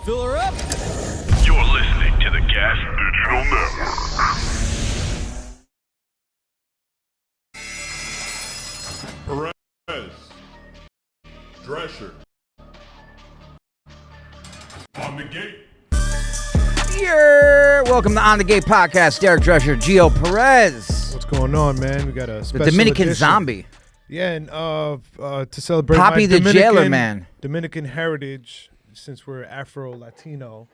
Fill her up. You're listening to the Gas Digital Network. Perez. Drescher. On the gate. Welcome to On the Gate Podcast. Derek Drescher, Geo Perez. What's going on, man? We got a special The Dominican edition. zombie. Yeah, and to celebrate Poppy my the Jailer Man. Dominican heritage, since we're Afro-Latino,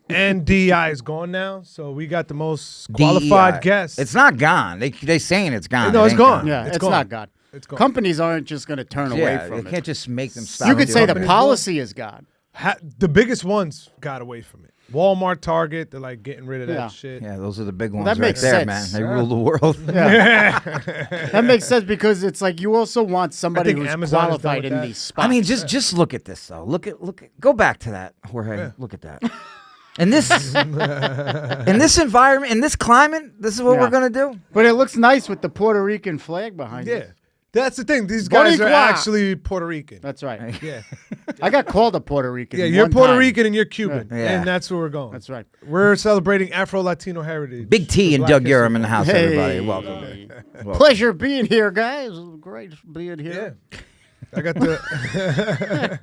and DEI is gone now, so we got the most qualified DEI. guest. It's not gone. They saying it's gone. No, It it's ain't gone. Yeah, it's gone. not gone. It's gone. Companies aren't just going to turn away Yeah, from they it. can't just make them stop. You could say the doing it. policy is gone. The biggest ones got away from it. Walmart, Target, they're like getting rid of that Yeah. shit. Yeah, those are the big ones that right makes there, sense. man. They rule the world. That makes sense because it's like you also want somebody think who's Amazon is done qualified with in that. these spots. I mean, just look at this though. Look at. Go back to that, Jorge. Look at that. In this environment, in this climate, this is what Yeah. we're gonna do. but it looks nice with the Puerto Rican flag behind Yeah. it. That's the thing. These guys are Boricua. actually Puerto Rican. That's right. Yeah. I got called a Puerto Rican. Yeah, you're one Puerto time. Rican and you're Cuban. Yeah. And that's where we're going. That's right. We're celebrating Afro-Latino heritage. Big T for and Black Doug History Uram in the house. Hey. Everybody, welcome. Pleasure being here, guys. Great being Yeah. here. I got the...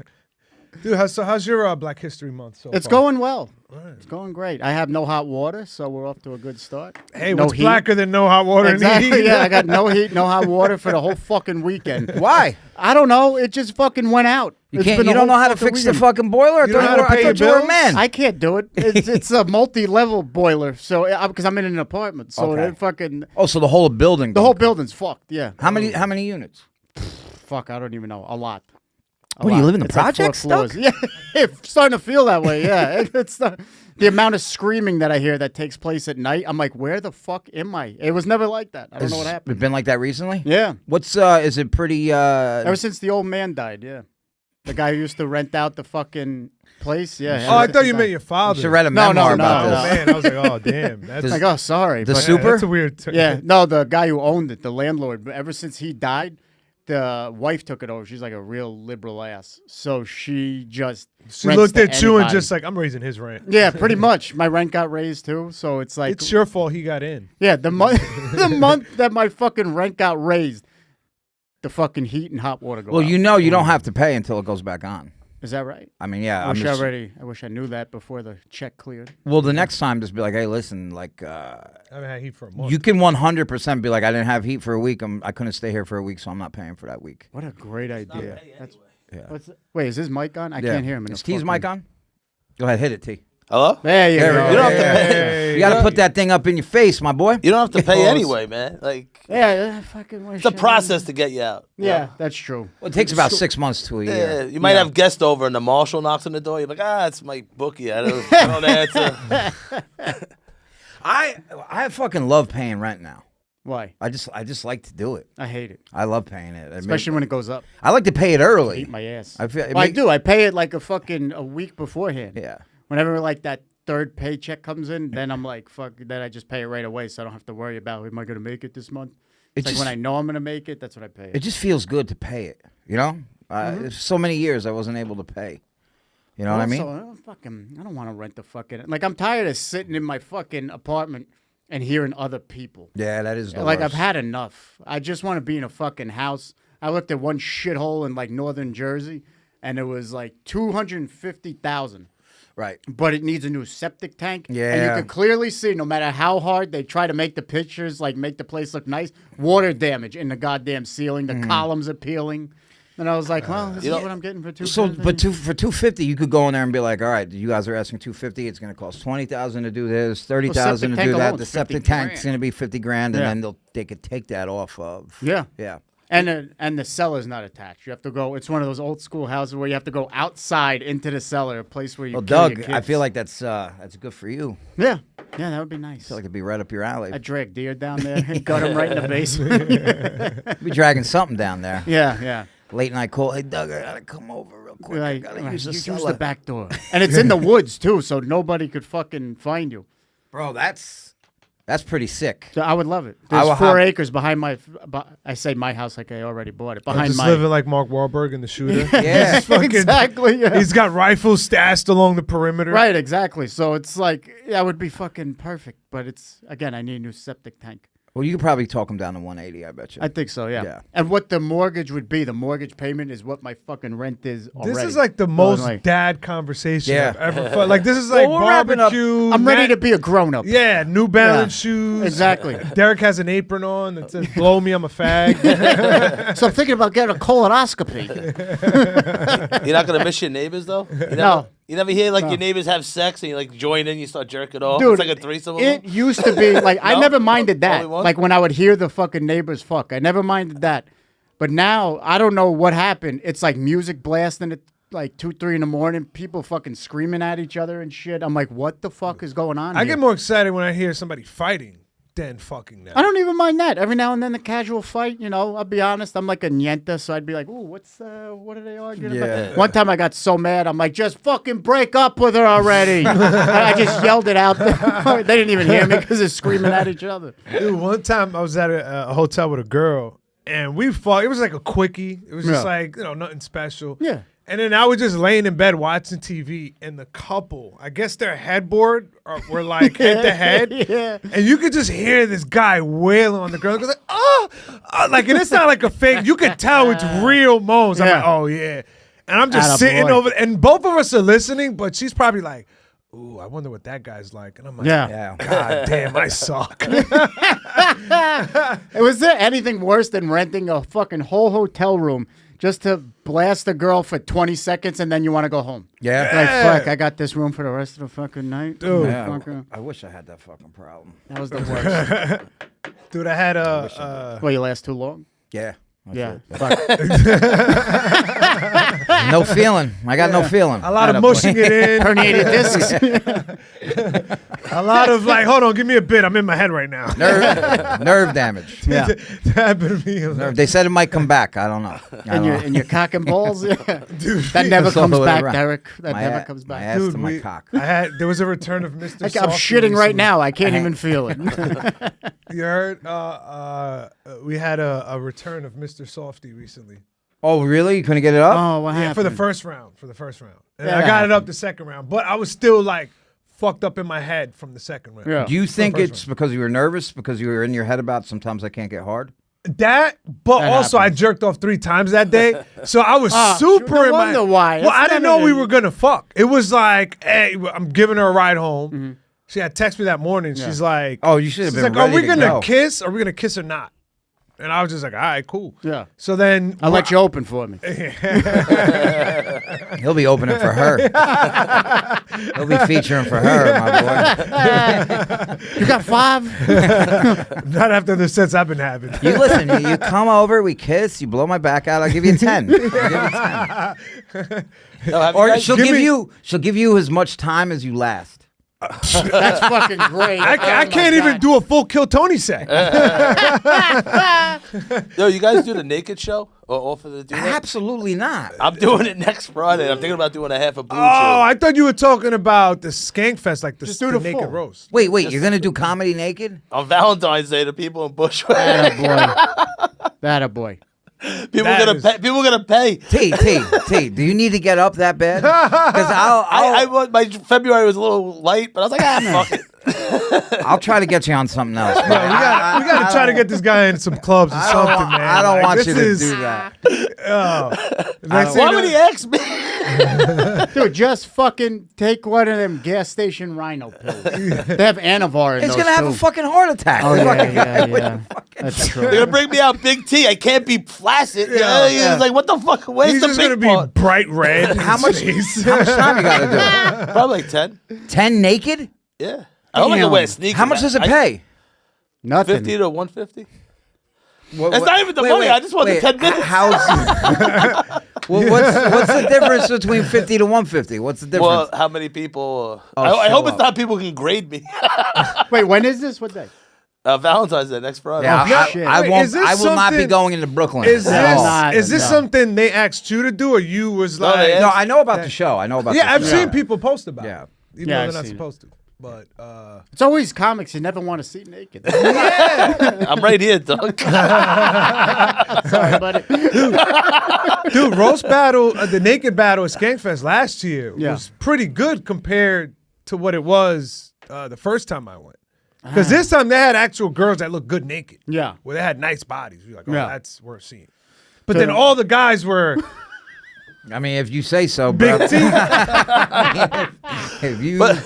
Dude, how's your Black History Month so It's far? going well. It's going great. I have no hot water, so we're off to a good start. Hey, no what's heat. blacker than no hot water and Exactly. heat? Yeah, I got no heat, no hot water for the whole fucking weekend. Why? I don't know. It just fucking went out. You It's can't. been You the don't know whole how to fucking fix the weekend. fucking boiler. You don't know how to pay I your thought you were a bills? man. I can't do it. It's a multi-level boiler, so because I'm in an apartment, so Okay. it fucking Oh, so the whole building. the whole building's fucked. Yeah. How many units? Fuck, I don't even know. A lot. What, do you live in the It's like 4 projects, floors. Doug? Yeah, it's starting to feel that way. Yeah, it's the amount of screaming that I hear that takes place at night. I'm like, where the fuck am I? It was never like that. I don't know what Has happened. it been like that recently? Yeah, What's is it pretty ever since the old man died. Yeah, the guy who used to rent out the fucking place. Yeah. Oh, I ever thought since you he meant died. your father. should read a No, memoir no, about Oh, no. this. man. I was like, oh, damn. That's, It's like, oh, sorry. The but- super? that's a weird... Yeah, no, the guy who owned it, the landlord. But ever since he died, the wife took it over. She's like a real liberal ass. So she just She rents looked to at you and anybody. just like, I'm raising his rent. Yeah, pretty much. My rent got raised too. So it's like It's your fault he got in. yeah, the month the month that my fucking rent got raised, the fucking heat and hot water go Well, out. you know you don't have to pay until it goes back on. Is that right? I mean, yeah. I I'm wish I knew that before the check cleared. well, the next time, just be like, hey, listen, like, I haven't had heat for a month. you can 100% be like, I didn't have heat for a week. I couldn't stay here for a week, so I'm not paying for that week. What a great idea. Yeah. Wait, is his mic on? I Yeah. can't hear him. In Is the T's fucking- mic on? Go ahead, hit it, T. Hello? There you There we go. go. You don't have to pay. Hey, You got to put that thing up in your face, my boy. You don't have to pay Pause. anyway, man. Like Yeah, fucking. it's a process to get you out. Yeah, that's true. Well, it takes about 6 months to a Yeah, year. you might have guests over and the marshal knocks on the door. You're like, it's my bookie. I don't answer. I fucking love paying rent now. Why? I just like to do it. I hate it, I love paying it. especially when it goes up. I like to pay it early. Eat my ass. I feel it Well, I make- do. I pay it like a week beforehand. Yeah. Whenever like that third paycheck comes in, then I'm like, fuck. Then I just pay it right away, so I don't have to worry about am I going to make it this month. It It's like just- when I know I'm going to make it, that's what I pay. It just feels good to pay it. You know, so many years I wasn't able to pay. You know what I mean? I don't want to rent the fucking. Like I'm tired of sitting in my fucking apartment and hearing other people. Yeah, that is the Like worst. I've had enough. I just want to be in a fucking house. I looked at one shithole in like northern Jersey, and it was like $250,000. Right. But it needs a new septic tank. And Yeah. you can clearly see, no matter how hard they try to make the pictures, like make the place look nice, water damage in the goddamn ceiling. The Mm-hmm. columns are peeling. And I was like, well, this is what I'm getting for So, $250. but for $250, you could go in there and be like, all right, you guys are asking $250. It's going to cost $20,000 to do this, $30,000 septic to tank do that. alone's The 50 septic tank's grand. going to be $50,000, and Yeah. then they could take that off of. Yeah. Yeah. And the cellar's not attached. You have to go. It's one of those old school houses where you have to go outside into the cellar, a place where you. Well, kill your Doug, I kids. feel like that's good for you. Yeah, that would be nice. I feel like it'd be right up your alley. I drag deer down there and got him right in the basement. Be dragging something down there. yeah. Late night call. Hey, Doug, I gotta come over real quick. I Like, gotta you use the use cellar. the back door, and it's in the woods too, so nobody could fucking find you. Bro, that's That's pretty sick. So I would love it. I will There's 4 have- acres behind my. I say my house like I already bought it. I'm Behind just my. living like Mark Wahlberg in The Shooter. Yeah. He's fucking- Exactly. Yeah. He's got rifles stashed along the perimeter. Right. Exactly. So it's like that would be fucking perfect. But it's again, I need a new septic tank. Well, you could probably talk him down to 180. I bet you. I think so. Yeah. Yeah. And what the mortgage would be? The mortgage payment is what my fucking rent is already. This is like the So most I'm like, dad conversation Yeah. I've ever felt. Like this is like we're wrapping up. barbecue. I'm ready to be a grown up. Yeah, New Balance Yeah. shoes. Exactly. Derek has an apron on that says "Blow me, I'm a fag." So I'm thinking about getting a colonoscopy. You're not gonna miss your neighbors though. You never hear like your neighbors have sex and you like join in, you start jerking off. Dude, It's like a threesome. It used to be like I No? never minded that. Only one? Like when I would hear the fucking neighbors fuck, I never minded that. But now I don't know what happened. It's like music blasting at like 2, 3 in the morning. People fucking screaming at each other and shit. I'm like, what the fuck is going on? I here? get more excited when I hear somebody fighting than fucking now. I don't even mind that. Every now and then, a casual fight. You know, I'll be honest. I'm like a nienta, so I'd be like, "Ooh, what are they arguing Yeah. about?" One time, I got so mad. I'm like, "Just fucking break up with her already!" I just yelled it out. They didn't even hear me because they're screaming at each other. Dude, one time I was at a hotel with a girl and we fought. It was like a quickie. It was just Yeah. like, nothing special. Yeah. And then I was just laying in bed watching TV, and the couple, I guess their headboard were like head to head. Yeah. And you could just hear this guy wailing on the girl. Because like, like, and it's not like a fake. You could tell it's real moans. I'm Yeah. like, oh, yeah. And I'm just Atta sitting boy. over, and both of us are listening, but she's probably like, ooh, I wonder what that guy's like. And I'm like, Yeah. God damn, I suck. Was there anything worse than renting a fucking whole hotel room just to blast a girl for 20 seconds and then you want to go home? Yeah. Like, fuck, I got this room for the rest of the fucking night. Dude. Yeah. Fucking- I wish I had that fucking problem. That was the worst. Dude, I had a. Well, you last too long? Yeah. That's Yeah. it. Fuck. No feeling. I got no feeling. a lot of Attaboy. mushing it in. Herniated discs. A lot of like, hold on, give me a bit. I'm in my head right now. Nerve damage. Yeah. That happened to me. They said it might come back. I don't know. And your cock and balls? Yeah. Dude, That never That's all comes the way back, around. Derek. That My never a- comes My back. ass Dude, to my cock. there was a return of Mr. I'm Softy shitting right recently. now. I can't even feel it. You heard? We had a return of Mr. Softy recently. Oh, really? You couldn't get it up? Oh, what Yeah, happened? for the first round. And Yeah, I that got it up happens. the second round, but I was still like fucked up in my head from the second round. Yeah. Do you think first it's because you were nervous, because you were in your head about sometimes I can't get hard? That, but That also happens. I jerked off 3 times that day, so I was Ah, super no in my. wonder why. Well, It's I didn't not know we even- were gonna fuck. It was like, hey, I'm giving her a ride home. Mm-hmm. She had texted me that morning. She's like, Oh, you should have she's been like, are ready we to gonna go. kiss? Are we gonna kiss or not? And I was just like, all right, cool. Yeah. So then I'll let you open for me. He'll be opening for her. He'll be featuring for her, my boy. You got 5? not after the sets I've been having. You listen, you come over, we kiss, you blow my back out, I'll give you 10. I'll give you 10. No, have you Or guys- she'll give give you as much time as you last. That's fucking great. I can't even do a full Kill Tony set. Yo, you guys do the naked show or offer to do that? Absolutely not. I'm doing it next Friday. I'm thinking about doing a half a blue Oh, chew. I thought you were talking about the Skank Fest, like the, Just do the the naked full. roast. Wait, you're gonna do comedy naked? On Valentine's Day, the people in Bushwick. That a boy. People That gonna is- pay. People gonna pay. T, do you need to get up that bad? Because My February was a little light, but I was like, fuck it. I'll try to get you on something else. No, we gotta try to get this guy in some clubs or something, man. I don't Like, want this you to is- do that. Next thing Why you would know- he ask me? Dude, just fucking take one of them gas station rhino pills. They have Anavar in He's those gonna have too. a fucking heart attack. Oh, Fucking- yeah. That's true. They're gonna bring me out Big T. I can't be flaccid. Yeah. Yeah, He's like, what the fuck? Where's He's the just big gonna be part? bright red. in How his much? face. How much time you gotta Probably like 10. do? 10 naked? Yeah. I don't like to Damn. wear sneakers. How much does it pay? Nothing. 50 to 150. What, It's not even the money. I just want the 10 minutes. Well, what's the difference between 50 to 150? What's the difference? Well, how many people? Oh, I show hope it's up. not people can grade me. Wait, when is this? What day? Valentine's Day next Friday. yeah, Oh, shit. I Wait, won't. is this I will not be something- going into Brooklyn. Is at all. not- this no. something they asked you to do, or you was No, like? they No, I know about the show. I know about. yeah, the I've show. seen people post about. Yeah. it, even Yeah, though I've they're not seen it. supposed to. But It's always comics you never want to see naked. I'm right here, Doug. Sorry, buddy. dude, roast battle, the naked battle at Skankfest last year was pretty good compared to what it was the first time I went. Because this time they had actual girls that looked good naked. Yeah. Where they had nice bodies. You're like, oh, that's worth seeing. But So- then all the guys were I mean, if you say so, bro. big teeth. If you, But-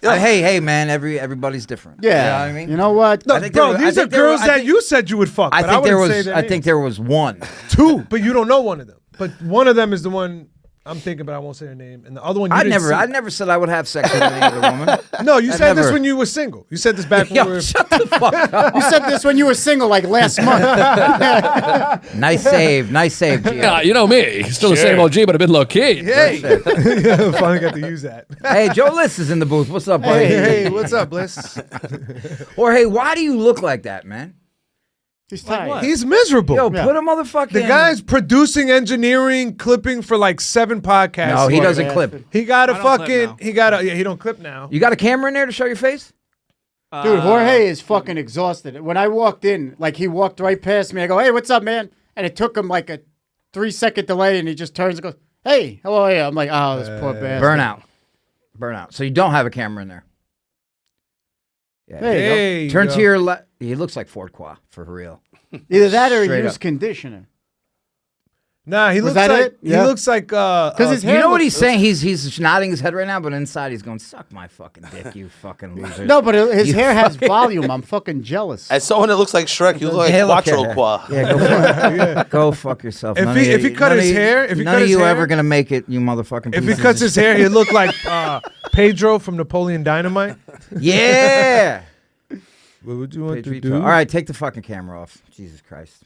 hey, man, everybody's different. Yeah. You know what I mean? You know what? I think Bro, there were- these I are think there were- girls I that think- you said you would fuck. I but think there wouldn't was. say I think there was one. two, but you don't know one of them. But one of them is the one I'm thinking, but I won't say her name. And the other one, you I didn't see. never said I would have sex with any other woman. No, you said this never- when you were single. You said this back when we Yo, were. shut the fuck up. You said this when you were single, like last month. Nice save, Gio. Yeah, you know me. Still the same OG, but a bit low key. Hey, finally got to use that. Hey, Joe List is in the booth. What's up, buddy? Hey, what's up, Bliss? Or hey, why do you look like that, man? He's tired. He's miserable. Yo, put a motherfucking. The guy's producing, engineering, clipping for like 7 podcasts. No, he Smart doesn't bastard. clip. He got a I don't clip fucking. now. He got a. Yeah, he don't clip now. You got a camera in there to show your face? Dude, Jorge is fucking exhausted. When I walked in, like he walked right past me. I go, "Hey, what's up, man?" And it took him like a 3-second delay, and he just turns and goes, "Hey, how are you?" I'm like, "Oh, this poor bastard." Burnout. So you don't have a camera in there. Yeah. There you go. Hey, Turn yo. to your left. He looks like Ford Qua for real. Either that or he Straight used up. conditioner. Nah, he Was looks that like it? Yeah. he looks like Because his hair. You know what looks- he's saying? He's nodding his head right now, but inside he's going, "Suck my fucking dick, you fucking loser." No, but his You hair has fucking- volume. I'm fucking jealous. As someone that looks like Shrek, you look like Yeah, look at Quattro it. Qua. Yeah, go fuck yourself. If None he- of if he you- cut none his of you- hair- if he none cut of his you hair- ever gonna make it, you motherfucking. If he pieces cuts of his shit. hair, he look like Pedro from Napoleon Dynamite. Yeah. What would you want to Pedrito. do? All right, take the fucking camera off. Jesus Christ.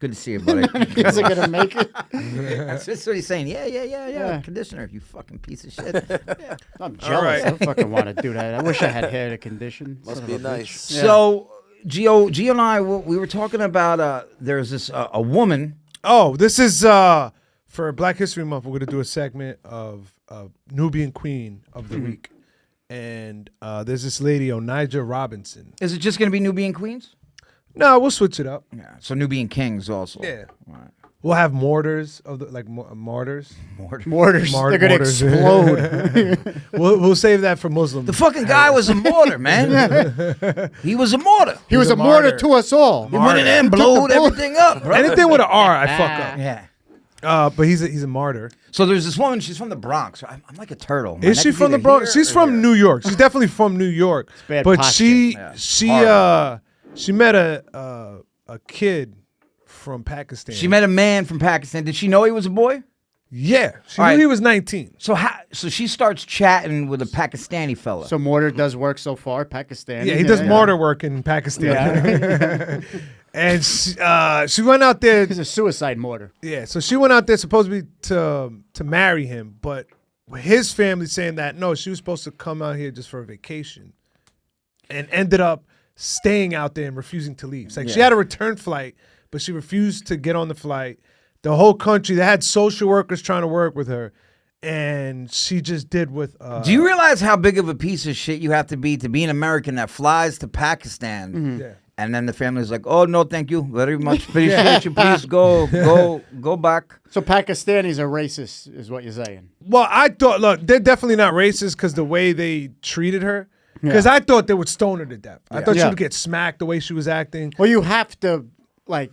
Good to see you, buddy. Is it gonna make it? That's what he's saying. Yeah. Yeah. Conditioner, you fucking piece of shit. Yeah. I'm jealous. right. I don't fucking want to do that. I wish I had hair to condition. Must Son be of a bitch. nice. So, Gio and I, we were talking about there's this a woman. Oh, this is for Black History Month. We're gonna do a segment of Nubian Queen of the Week, and there's this lady, Onija Robinson. Is it just going to be Nubian Queens? No, we'll switch it up. Yeah. So Nubian Kings also. Yeah, All right. we'll have mortars of the martyrs. Mortars. They're gonna Mortars. explode. We'll save that for Muslims. The fucking guy was a mortar, man. He was a mortar. He was a mortar to us all. He went in there and blowed everything up, bro. Anything with an R, I fuck up. Yeah. But he's a martyr. So there's this woman. She's from the Bronx. I'm like a turtle. My Is neck she from the either Bronx? here She's or from here. New York. She's definitely from New York. bad But posture. she met a kid from Pakistan. She met a man from Pakistan. Did she know he was a boy? Yeah, she All knew right. he was 19. So she starts chatting with a Pakistani fella. So mortar does work so far. Pakistan. Yeah, he does martyr work in Pakistan. Yeah. And she went out there. He's a suicide mortar. Yeah, so she went out there supposedly to marry him, but his family saying that no, she was supposed to come out here just for a vacation, and ended up staying out there and refusing to leave. It's like she had a return flight, but she refused to get on the flight. The whole country, they had social workers trying to work with her, and she just did with. Do you realize how big of a piece of shit you have to be an American that flies to Pakistan? Yeah. And then the family's like, "Oh no, thank you very much. Appreciate you. Please go back." So Pakistanis are racist, is what you're saying. Well, I thought, look, they're definitely not racist because the way they treated her. Because I thought they would stone her to death. I thought she Yeah. would get smacked the way she was acting. Well, you have to like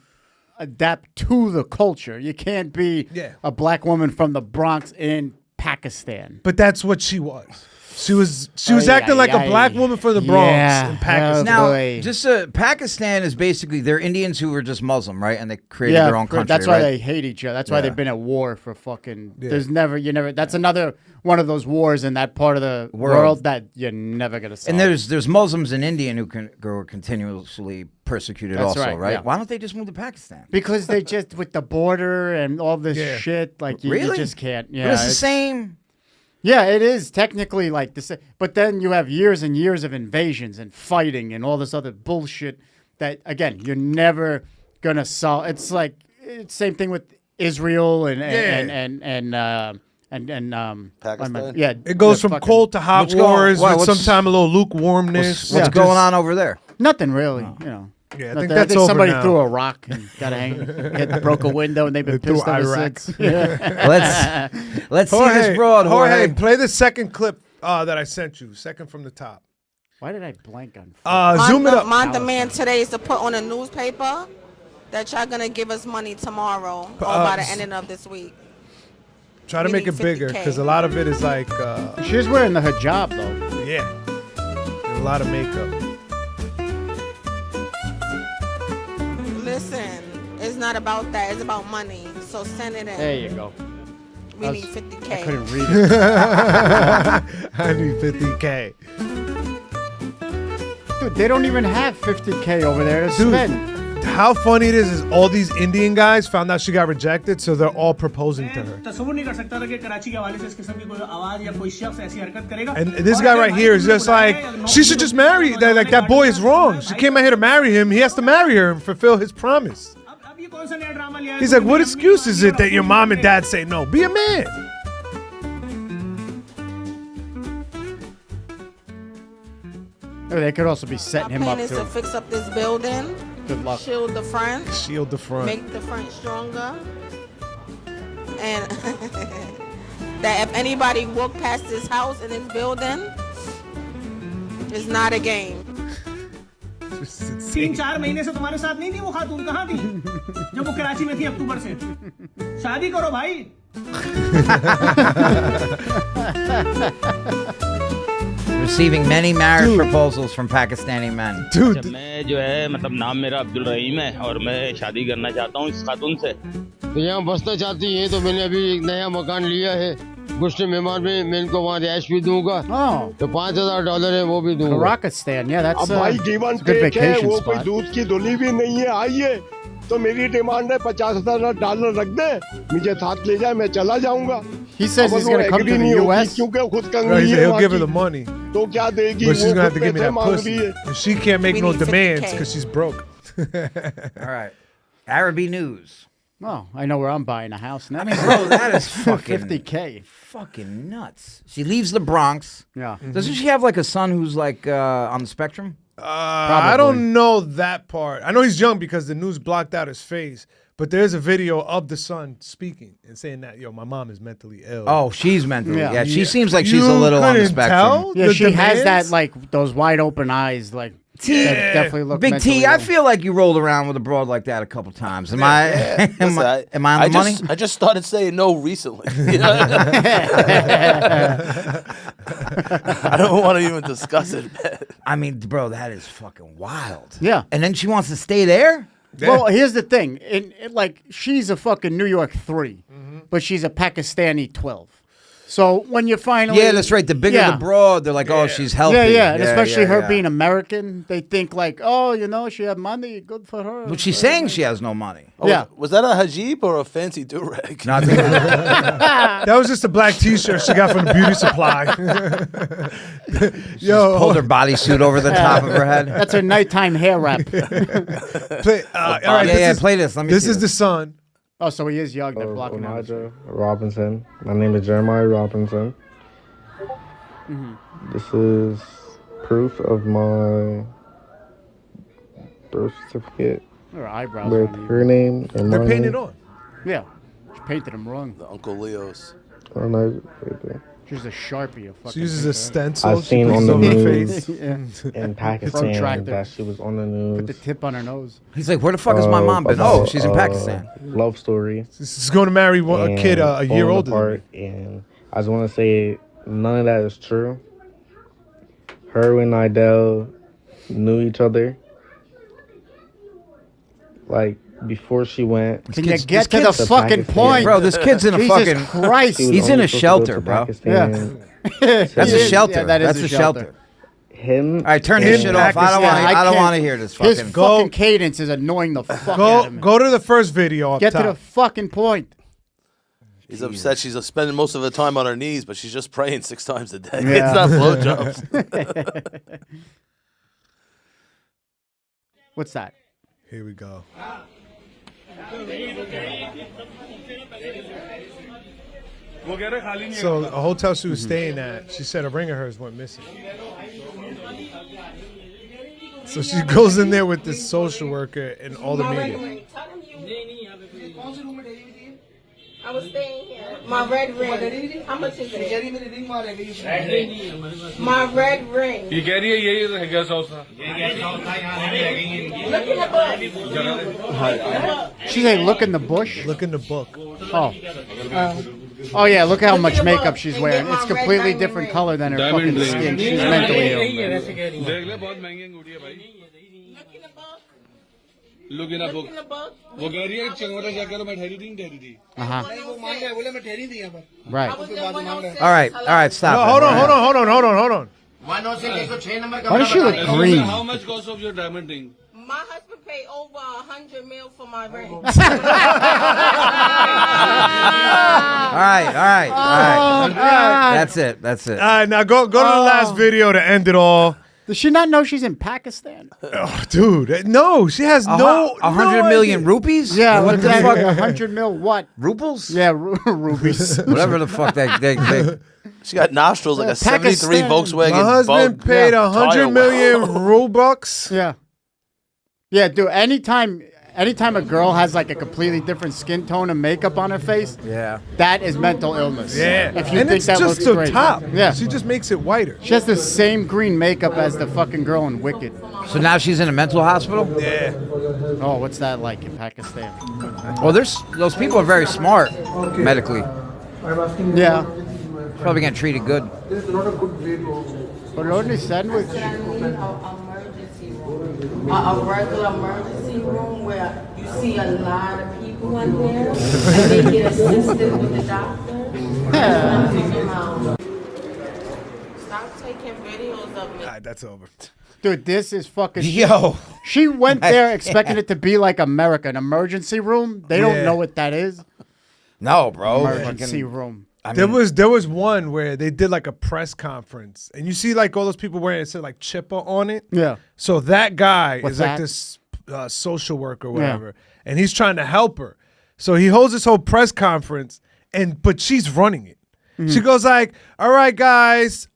adapt to the culture. You can't be a black woman from the Bronx in Pakistan. But that's what she was. She was acting like a black woman from the Bronx in Pakistan. Now, boy. just Pakistan is basically they're Indians who were just Muslim, right? And they created their own country. That's why right? they hate each other. That's why Yeah. they've been at war for fucking. There's never. That's another one of those wars in that part of the world that you're never gonna solve. And there's Muslims in India who are continuously persecuted That's also, right, yeah. Why don't they just move to Pakistan? because they just with the border and all this shit, like you Really? just can't. Yeah, But it's the same. Yeah, it is technically like the same. But then you have years and years of invasions and fighting and all this other bullshit that, again, you're never gonna solve. It's like it's same thing with Israel and and Pakistan? yeah, It goes the from fucking- cold to hot What's going- wars why, with what's- sometime a little lukewarmness. What's going on over there? Nothing really, you know. Yeah, I Nothing. think that's over somebody now. threw a rock and got broke a window and they've been They threw pissed ever Iraq. since. Yeah. Let's see this broad, Jorge, Jorge. play the second clip that I sent you. Second from the top. Why did I blank on? Zoom it up. My demand today is to put on a newspaper that y'all gonna give us money tomorrow or by the ending of this week. Try to we make need it bigger 50K. because a lot of it is like, She's wearing the hijab though. yeah, and a lot of makeup. Listen, it's not about that. It's about money. So send it in. There you go. We need 50K. I couldn't read it. I need 50K. Dude, they don't even have 50K over there to Dude. spend. How funny it is all these Indian guys found out she got rejected, so they're all proposing to her. तस्वुर नहीं कर सकता था कि कराची के हवाले से इस किस्म की कोई आवाज या कोई शख्स ऐसी हरकत करेगा And this guy right here is just like, she should just marry. Like, that boy is wrong. She came out here to marry him. He has to marry her and fulfill his promise. अब ये कौन सा नया drama लिया है? He's like, what excuse is it that your mom and dad say no? Be a man. They could also be My setting him plan up is to too. fix up this building, Good luck. shield the front, Shield the front. make the front stronger, and that if anybody walk past this house and this building, it's not a game. 3-4 महीने से तुम्हारे साथ नहीं थी वो खातून कहाँ थी जब वो कराची में थी अक्टूबर से शादी करो भाई Receiving many marriage proposals from Pakistani men. Dude, मैं जो है मतलब नाम मेरा अब्दुल रहीम है और मैं शादी करना चाहता हूँ इस खातून से तो यहाँ बसना चाहती हैं तो मैंने अभी एक नया मकान लिया है गुस्टे मेहमान में मैं इनको वहाँ रिहाइश भी दूंगा Oh, तो $5,000 है वो भी दूंगा Kazakhstan. Yeah, that's अब भाई जीवन it's a good टेक है vacation वो कोई spot. दूध की धुली भी नहीं है आइए तो मेरी डिमांड है $50,000 रख दे मुझे साथ ले जाए मैं चला जाऊंगा He says अब he's वो going to come agree to the नहीं होगी U.S. क्योंकि वो खुद right, कंगनी he said है he'll वहाँ give her the की। money, तो क्या देगी but she's वो gonna have खुद to give me पैसे that मांग pussy. रही है And she can't make We no need 50K. demands because she's broke. All right. Araby News. Oh, I know where I'm buying a house now. I mean, bro, that is fucking 50K. fucking nuts. She leaves the Bronx. Yeah. Doesn't she have like a son who's like on the spectrum? I don't know that part. I know he's young because the news blocked out his face. But there's a video of the son speaking and saying that, yo, my mom is mentally ill. Oh, she's mentally. Yeah. Yeah, she Yeah. seems like she's You a little on the couldn't spectrum. tell? Yeah, The she has that, demands? like, those wide open eyes, like, Yeah. that definitely look Big mentally T, I ill. feel like you rolled around with a broad like that a couple times. Am I? Listen, am I on the money? I just started saying no recently. You know? I don't want to even discuss it. I mean, bro, that is fucking wild. Yeah. And then she wants to stay there? Well, here's the thing. Like, she's a fucking New York 3, but she's a Pakistani 12. So when you finally... Yeah, that's right. The bigger the broad, they're like, oh, she's healthy. Yeah. And especially her yeah. being American, they think like, oh, you know, she had money, good for her. But she's saying she has no money. Oh, Yeah. Was that a hajib or a fancy do-rag? Not that That was just a black T-shirt she got from the beauty supply. Yo, pulled her bodysuit over the top of her head. That's her nighttime hair wrap. play, all right, Yeah, play this. Let me This see is the son. Oh, so he is young. They're blocking out. Elijah Robinson. My name is Jeremiah Robinson. This is proof of my birth certificate Her eyebrows. with aren't her name and my They're painted name. on. even- Yeah. She painted him wrong. The Uncle Leo's. Oh, no, right there. She's a Sharpie. A fucking She uses a paper. stencil. I've She seen puts on it the over her news face. Yeah. in Pakistan Protractor. that she was on the Put news. the tip on her nose. He's like, where the fuck has my mom been? about, Oh, she's in Pakistan. Love story. She's going to marry a kid a year falling older than me. apart, and I just want to say none of that is true. Her and Idell knew each other. Like before she went. Can you kid's- get to this the kid's- fucking Pakistan. point? Bro, this kid's in a Jesus fucking... Christ. She was He's in only a supposed to go shelter, to bro. Pakistan. That's a Yeah, shelter. that is That's a a shelter. Him. All right, turn In this shit off. I don't Pakistan. want. I I don't can't- want to hear this His fucking. fucking cadence is annoying the fuck out of me. Go to the first video up Get top. to the fucking point. He's upset she's spending most of her time on her knees, but she's just praying 6 times a day. Yeah. It's not blowjobs. What's that? Here we go. So a hotel she was staying at, she said a ring of hers went missing. So she goes in there with this social worker and all the media. I was staying here. My red ring. How much is it? My red ring. ये कह रही है यही guest house था Look in the book. She's like, look in the bush. Look in the book. Oh. Oh yeah, look how much makeup she's wearing. It's completely different color than her fucking skin. She's mentally ill. देख ले बहुत महंगी अंगूठी है भाई Look in a book. वो कह रही है चंगोरा क्या करो मैं ठहरी थी नहीं ठहरी थी वो मांग रहा है बोले मैं ठहरी थी यहाँ पर Right. All right, stop. No, hold on. Why does she look green? How much cost of your diamond ring? My husband paid over 100 mil for my ring. All right. That's it. All right, now go to the last video to end it all. Does she not know she's in Pakistan? Oh, dude, no, she has no 100 million rupees. Yeah, what the fuck? 100 mil what? Rubles? Yeah, rupees. Whatever the fuck they She got nostrils like a 73 Volkswagen. My husband Bug. paid 100 million Robux. Yeah. Yeah, dude, anytime a girl has like a completely different skin tone and makeup on her face, that is mental illness. Yeah. If you And think it's that just looks the great. top. Yeah. She just makes it whiter. She has the same green makeup as the fucking girl in Wicked. So now she's in a mental hospital? Yeah. Oh, what's that like in Pakistan? Well, those people are very smart medically. Yeah. Probably getting treated good. Bologna sandwich. A regular emergency room where you see a lot of people in there and they get assisted with the doctor. Stop taking videos of me. All right, that's over. Dude, this is fucking... Yo. She went there expecting it to be like America, an emergency room. They don't know what that is. No, bro. Emergency room. There was one where they did like a press conference, and you see like all those people wearing it said like Chipper on it. Yeah. So that guy What's is like that? this social worker or whatever, and he's trying to help her. So he holds this whole press conference, but she's running it. She goes like, "All right, guys,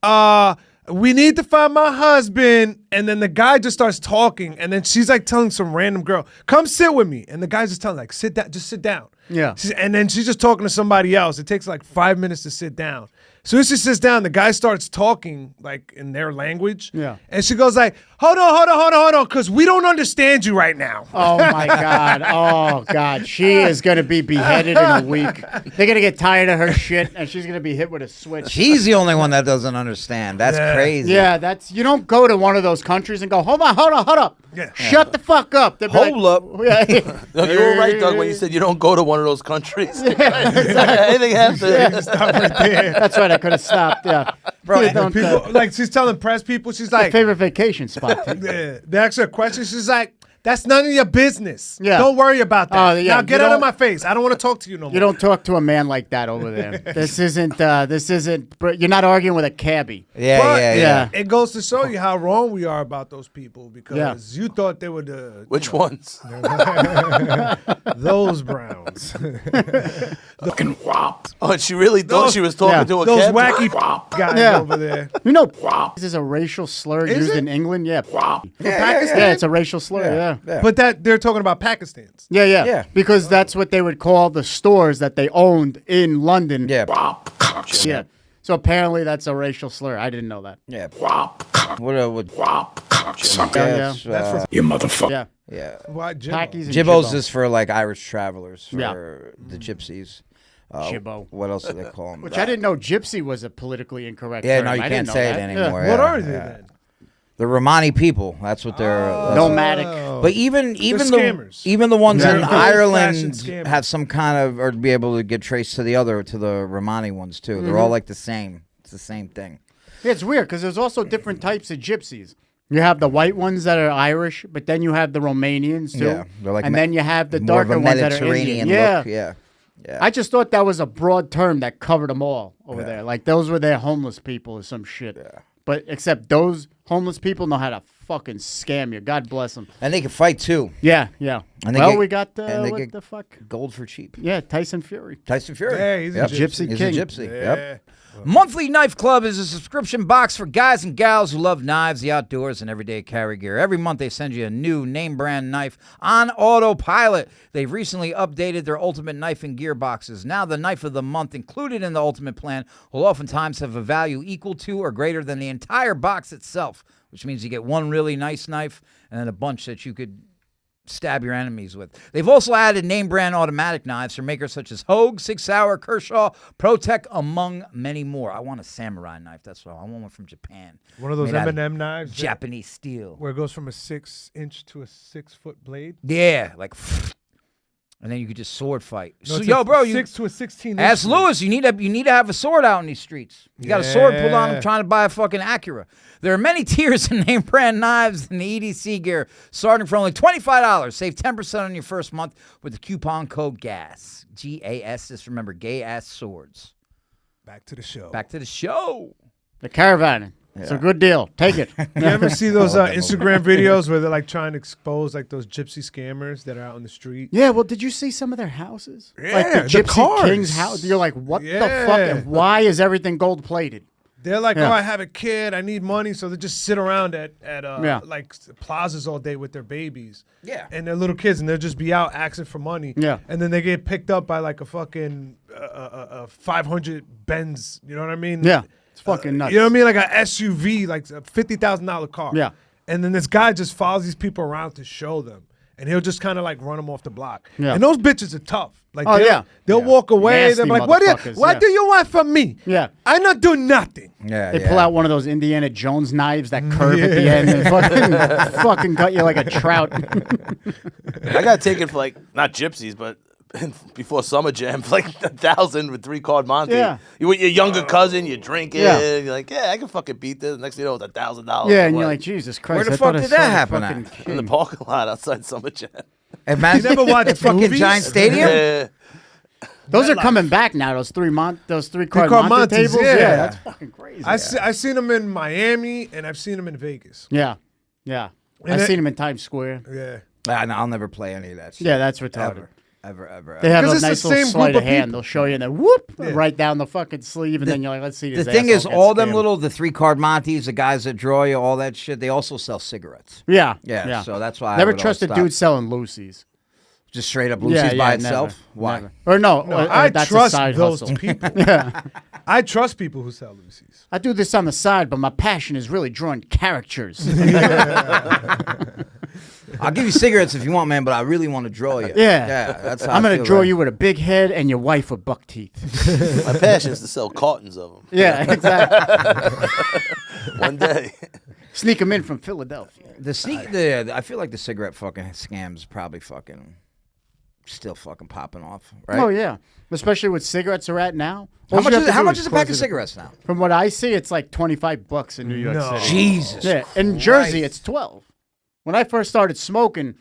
we need to find my husband." And then the guy just starts talking, and then she's like telling some random girl, "Come sit with me." And the guy's just telling like, "Sit down, just sit down." Yeah. And then she's just talking to somebody else. It takes like 5 minutes to sit down. As soon as she sits down, the guy starts talking like in their language. Yeah. And she goes like, hold on, because we don't understand you right now. Oh, my God. Oh, God. She is going to be beheaded in a week. They're going to get tired of her shit, and she's going to be hit with a switch. She's the only one that doesn't understand. That's crazy. Yeah, you don't go to one of those countries and go, hold up. Yeah. Shut the fuck up. Hold up. Yeah. No, you were right, Doug, when you said you don't go to one of those countries. Anything happens. Stop right there. That's right. I could have stopped. Yeah. Bro, Yeah, don't, people, like she's telling press people, she's my like, favorite vacation spot. they ask her a question. She's like, that's none of your business. Yeah. Don't worry about that. Yeah, Now get you out of don't- my face. I don't want to talk to you no more. You don't talk to a man like that over there. This isn't, you're not arguing with a cabbie. Yeah. It goes to show you how wrong we are about those people because you thought they were the Which ones? those Browns. Fucking wop. Oh, and she really thought she was talking to a those cab wacky driver. guys over there. You know, this is a racial slur used in England. Yeah. Yeah, it's a racial slur. Yeah. But that they're talking about Pakistan's. Yeah. Because that's what they would call the stores that they owned in London. Yeah. Yeah. So apparently that's a racial slur. I didn't know that. Yeah. What Yeah. you motherfucker. Yeah. Yeah. Why Jibbo? Packies and Jibbo's Jibbo. is for like Irish travelers, for Yeah. the gypsies. Jibbo. What else do they call them? Which I didn't know gypsy was a politically incorrect Yeah, term. no, you I can't didn't know say it that. anymore. What yeah, are they yeah. then? The Romani people. That's what they're. Nomadic. But even scammers. the ones They're in old-fashioned Ireland scammers. have some kind of or be able to get traced to the Romani ones too. They're all like the same. It's the same thing. Yeah, it's weird because there's also different types of gypsies. You have the white ones that are Irish, but then you have the Romanians too. Yeah, they're like and then you have the more of a darker ones that are Mediterranean Indian. look. Yeah. Yeah. I just thought that was a broad term that covered them all over there. Like those were their homeless people or some shit. But except those homeless people know how to fucking scam you. God bless them. And they can fight too. Yeah, yeah. And We got and they what get the fuck? gold for cheap. Yeah, Tyson Fury. Tyson Fury. Yeah, he's a gypsy. Gypsy He's a King. gypsy. Yep. Monthly Knife Club is a subscription box for guys and gals who love knives, the outdoors, and everyday carry gear. Every month they send you a new name brand knife on autopilot. They've recently updated their ultimate knife and gear boxes. Now the knife of the month included in the ultimate plan will oftentimes have a value equal to or greater than the entire box itself, which means you get one really nice knife and then a bunch that you could stab your enemies with. They've also added name brand automatic knives from makers such as Hogue, Sig Sauer, Kershaw, ProTech, among many more. I want a samurai knife. That's what I want. One from Japan. One of those Made out of M&M knives. Japanese steel. Where it goes from a 6-inch to a 6-foot blade. Yeah, like, and then you could just sword fight. No, So, it's yo, a bro, 6 to a 16. ask Lewis. You need to have a sword out in these streets. You got a sword pulled on him Yeah. trying to buy a fucking Acura. There are many tiers in name brand knives in the EDC gear, starting for only $25. Save 10% on your first month with the coupon code GAS. GAS. Just remember, gay ass swords. Back to the show. Back to the show. The caravan. It's a good deal. Take it. You ever see those Instagram videos where they're like trying to expose like those gypsy scammers that are out on the street? Yeah, well, did you see some of their houses? Yeah, like the the Gypsy cars. King's house. You're like, what the fuck? Yeah. And why is everything gold plated? They're like, Yeah. oh, I have a kid, I need money, so they just sit around at Yeah. like plazas all day with their babies. Yeah. And their little kids, and they'll just be out asking for money. Yeah. And then they get picked up by like a fucking 500 Benz. You know what I mean? Yeah. It's fucking nuts. You know what I mean? Like a SUV, like a $50,000 car. Yeah. And then this guy just follows these people around to show them. And he'll just kind of like run them off the block. Yeah. And those bitches are tough. Like, Oh, they'll, yeah. they'll walk away. Nasty They're like, motherfuckers, what yeah. do you want from me? Yeah. I not do nothing. Yeah, They pull out one of those Indiana Jones knives that curve at the end and fucking cut you like a trout. I got taken for like not gypsies, but before Summer Jam for like 1,000 with 3-card Monte. Yeah. You with your younger cousin, you drink it. Yeah. You're like, yeah, I can fucking beat this. Next thing you know, it's $1,000. Yeah, and you're like, Jesus Christ. Where the I fuck thought I did saw that the happen fucking at? in the king. parking lot outside Summer Jam. Imagine You never watched the fucking movies? giant stadium. Yeah. Those are coming back now, those 3-card Three-card Monte Montes, tables. yeah. That's fucking crazy. I've seen them in Miami, and I've seen them in Vegas. Yeah. Yeah. And I've it- seen them in Times Square. Yeah. I'll never play any of that shit. Yeah, that's retarded. Ever. They have a 'Cause it's the nice little same sleight group of of hand. people. They'll show you and then whoop, Yeah. right down the fucking sleeve, and then you're like, let's see The this thing is, asshole get all them scammed. the 3-card Montes, the guys that draw you, all that shit, they also sell cigarettes. Yeah. Yeah, so that's why I Never would trust a always dude stop. selling Lucy's. Just straight up Lucy's by itself? Never, Why? never. Or no, I that's a trust side those hustle. people. Yeah. I trust people who sell Lucy's. I do this on the side, but my passion is really drawing characters. I'll give you cigarettes if you want, man, but I really want to draw you. Yeah. That's how I'm I going to feel draw about it. you with a big head and your wife with buck teeth. My passion is to sell cartons of them. Yeah, exactly. One day. Sneak them in from Philadelphia. I feel like the cigarette fucking scams probably fucking still fucking popping off, right? Oh, yeah. Especially with cigarettes are at now. How All much you have is, to how do much is is a close pack of it- cigarettes now? From what I see, it's like $25 in New York No. City. Jesus Yeah, in Jersey, it's 12. When I first started smoking,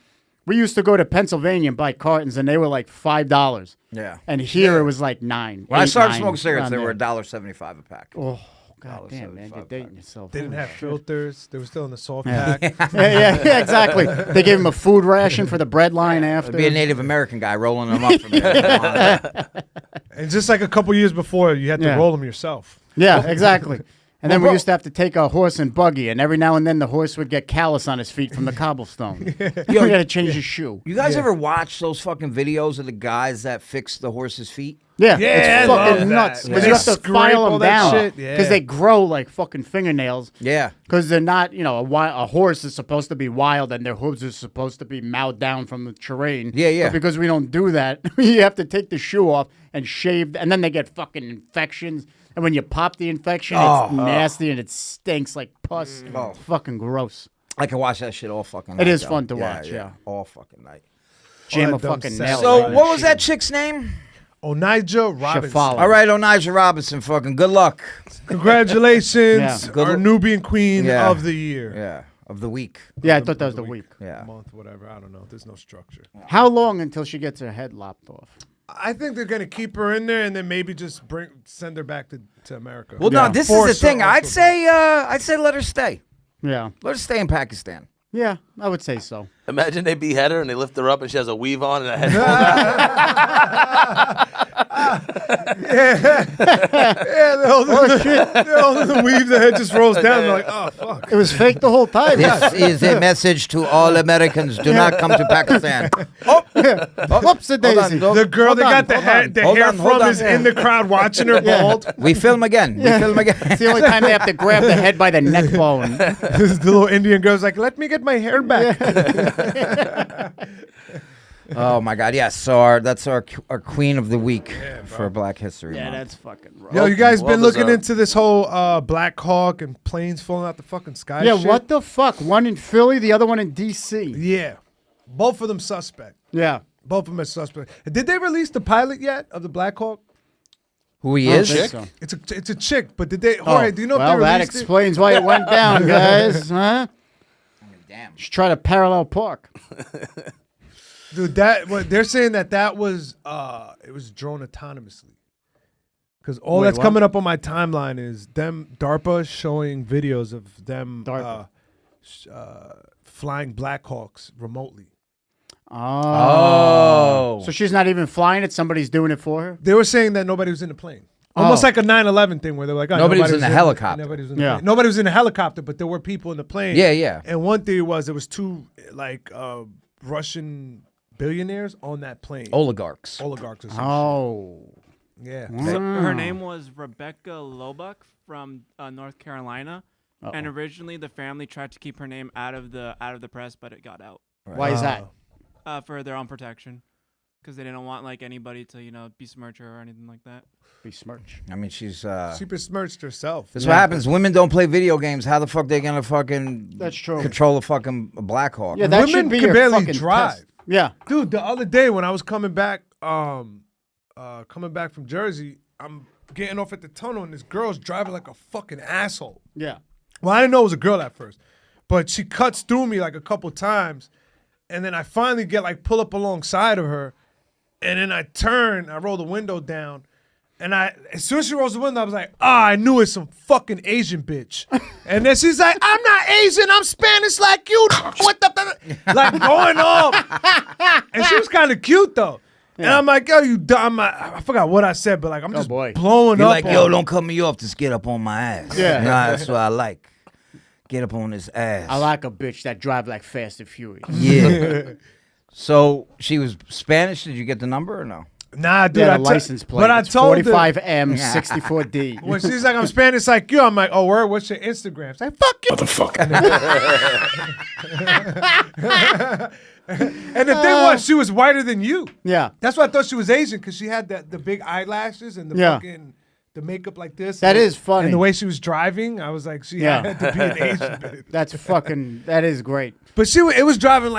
we used to go to Pennsylvania and buy cartons, and they were like $5. Yeah. And here it was like $9. When I started 9, smoking cigarettes, they around were there. $1.75 a pack. Oh, God damn, man, you're dating yourself. They didn't have filters. They were still in the soft Yeah. pack. yeah, exactly. They gave him a food ration for the bread line after. It'd be a Native American guy rolling them up from there. And just like a couple years before, you had to Yeah. roll them yourself. Yeah, exactly. And then we bro- used to have to take a horse and buggy, and every now and then the horse would get callus on his feet from the cobblestone. we got to change his shoe. You guys ever watch those fucking videos of the guys that fix the horse's feet? Yeah, Yeah, it's I love fucking that. nuts. Yeah. Because They you have to scrape file all them that down. shit, Because yeah. they grow like fucking fingernails. Yeah. Because they're not, a horse is supposed to be wild and their hooves are supposed to be mowed down from the terrain. Yeah, yeah. But because we don't do that, you have to take the shoe off and shave, and then they get fucking infections. And when you pop the infection, it's nasty and it stinks like pus. It's fucking gross. I can watch that shit all fucking night. It is though. fun to watch, yeah. All fucking night. Jam that a dumb fucking sex. nail. So, right in what the was shoe. that chick's name? Onija Robinson. Shafala. All right, Onija Robinson, fucking good luck. Congratulations, Yeah. Good our luck. Nubian queen Yeah. of the year. Yeah, of the week. Yeah, I thought that was the week. Yeah. Month, whatever. I don't know. There's no structure. How long until she gets her head lopped off? I think they're gonna keep her in there and then maybe just send her back to America. Well, no, this is the thing. I'd say let her stay. Yeah. Let her stay in Pakistan. Yeah, I would say so. Imagine they behead her and they lift her up and she has a weave on and a head pulled out. Yeah, they hold the weave, the head just rolls down. They're like, oh, fuck. It was fake the whole time. This is a message to all Americans. Do not come to Pakistan. Whoops, a daisy. The girl that got the hair from is in the crowd watching her bald. We film again. We film again. It's the only time they have to grab the head by the neck bone. The little Indian girl's like, let me get my hair back. Oh my God! Yes, so that's our queen of the week for Black History Month. That's fucking rough. Yo, you guys been looking into this whole Black Hawk and planes falling out the fucking sky? Yeah, shit? what the fuck? One in Philly, the other one in D.C. Yeah, both of them suspect. Yeah, both of them are suspect. Did they release the pilot yet of the Black Hawk? Who he is? So. It's a chick, but did they? Jorge, do you know if they that released explains why it went down, guys. Huh? Damn. Just try to parallel park. Dude, they're saying that was it was drone autonomously. Because all that's coming up on my timeline is them DARPA showing videos of them flying Black Hawks remotely. Oh. So she's not even flying it, somebody's doing it for her? They were saying that nobody was in the plane. Almost like a 9/11 thing where they're like, oh, nobody was in the helicopter. Nobody was in the plane. Nobody was in the helicopter, but there were people in the plane. Yeah, yeah. And one theory was there was two Russian billionaires on that plane. Oligarchs. Or some shit. Yeah. So her name was Rebecca Lobach from North Carolina, and originally the family tried to keep her name out of the press, but it got out. Right. Why is that? For their own protection, because they didn't want like anybody to besmirch her or anything like that. Besmirch. I mean, she besmirched herself. That's what happens. Women don't play video games. How the fuck they gonna fucking That's true. control a fucking Black Hawk? Yeah, that Women should be can your barely fucking drive. test. Yeah. Dude, the other day when I was coming back from Jersey, I'm getting off at the tunnel and this girl's driving like a fucking asshole. Yeah. Well, I didn't know it was a girl at first, but she cuts through me like a couple times, and then I finally pull up alongside of her, and then I turn, I roll the window down, and as soon as she rolls the window, I was like, I knew it's some fucking Asian bitch. And then she's like, I'm not Asian, I'm Spanish like you. What the? Like going off. And she was kind of cute though. Yeah. And I'm like, yo, you dumb. I forgot what I said, but like, I'm just blowing You're up. like, yo, don't cut me off. Just get up on my ass. Yeah. Nah, that's what I like. Get up on his ass. I like a bitch that drive like Fast and Furious. Yeah. So she was Spanish. Did you get the number or no? Nah, dude. Yeah, the license plate. But I told 45M 64D. When she's like, I'm Spanish like you, I'm like, oh, word, what's your Instagram? She's like, fuck you. Motherfucker. And the thing was, she was whiter than you. Yeah. That's why I thought she was Asian, because she had the big eyelashes and the fucking the makeup like this. That is funny. And the way she was driving, I was like, she had to be an Asian bitch. That is great. But it was driving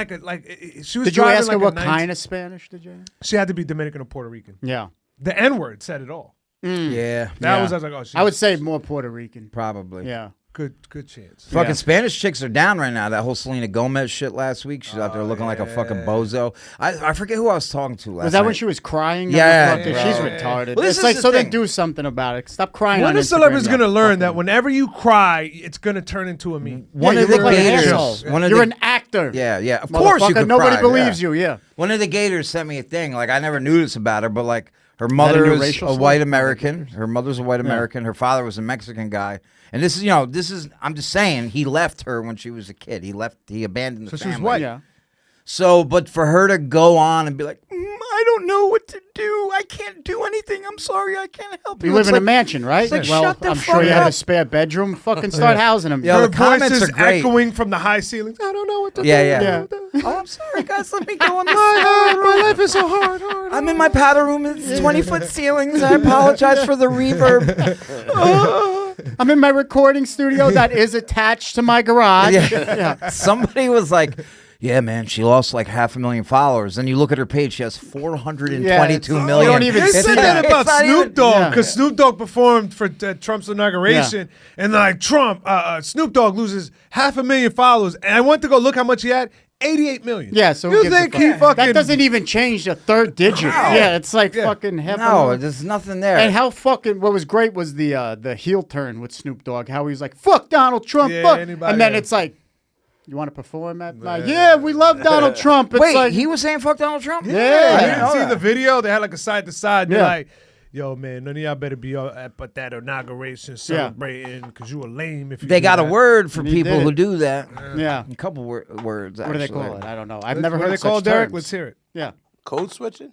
she was. Did you driving ask her like what kind of Spanish did you? She had to be Dominican or Puerto Rican. Yeah. The N-word said it all. Yeah. I was like, oh, I would say more Puerto Rican. Probably. Yeah. Good chance. Fucking Spanish chicks are down right now. That whole Selena Gomez shit last week. She's out there looking like a fucking bozo. I forget who I was talking to last night. Was that when she was crying? Yeah. She's retarded. Well, it's like, so then do something about it. Stop crying on Instagram. When is celebrities going to learn that whenever you cry, it's going to turn into a meme? One of the Gators. You're an actor. Yeah. Of course you could Nobody cry, believes you, yeah. One of the Gators sent me a thing. Like, I never knew this about her, but like, her mother is a white American. Her mother's a white American. Her father was a Mexican guy. And this is, I'm just saying, he left her when she was a kid. He abandoned the family. So she was white. Yeah. So, but for her to go on and be like, I don't know what to do. I can't do anything. I'm sorry. I can't help you. You live in a mansion, right? Like, well, shut the I'm fuck sure you have up. a spare bedroom. Fucking start housing them. Yeah, Her the comments voice is are great. echoing from the high ceilings. I don't know what to do. Yeah. Oh, I'm sorry, guys. Let me go on this. My life is so hard. I'm in my powder room. It's 20-foot ceilings. I apologize for the reverb. I'm in my recording studio that is attached to my garage. Yeah. Somebody was like, yeah, man, she lost like 500,000 followers. Then you look at her page, she has 422 million. You don't even They see said that about Snoop Dogg, because Yeah. Snoop Dogg performed for Trump's inauguration, and like Snoop Dogg loses 500,000 followers, and I went to go look how much he had. 88 million. Yeah, so you think he fucking that doesn't even change the third digit. Yeah, it's like fucking half. No, there's nothing there. And how fucking what was great was the heel turn with Snoop Dogg. How he was like, "Fuck Donald Trump," fuck. And then it's like, you want to perform at? Yeah, we love Donald Trump. It's Wait, like, he was saying "fuck Donald Trump." Yeah, I didn't see the video. They had like a side to side. They're Yeah. like, "Yo, man, none of y'all better be at that inauguration celebrating because you were lame." If you They do got a that." word for And he people did who it. do that. Yeah. A couple words. what do they actually. call it? I don't know. I've What never do heard they of call such Derek? terms. Let's hear it. Yeah. Code switching?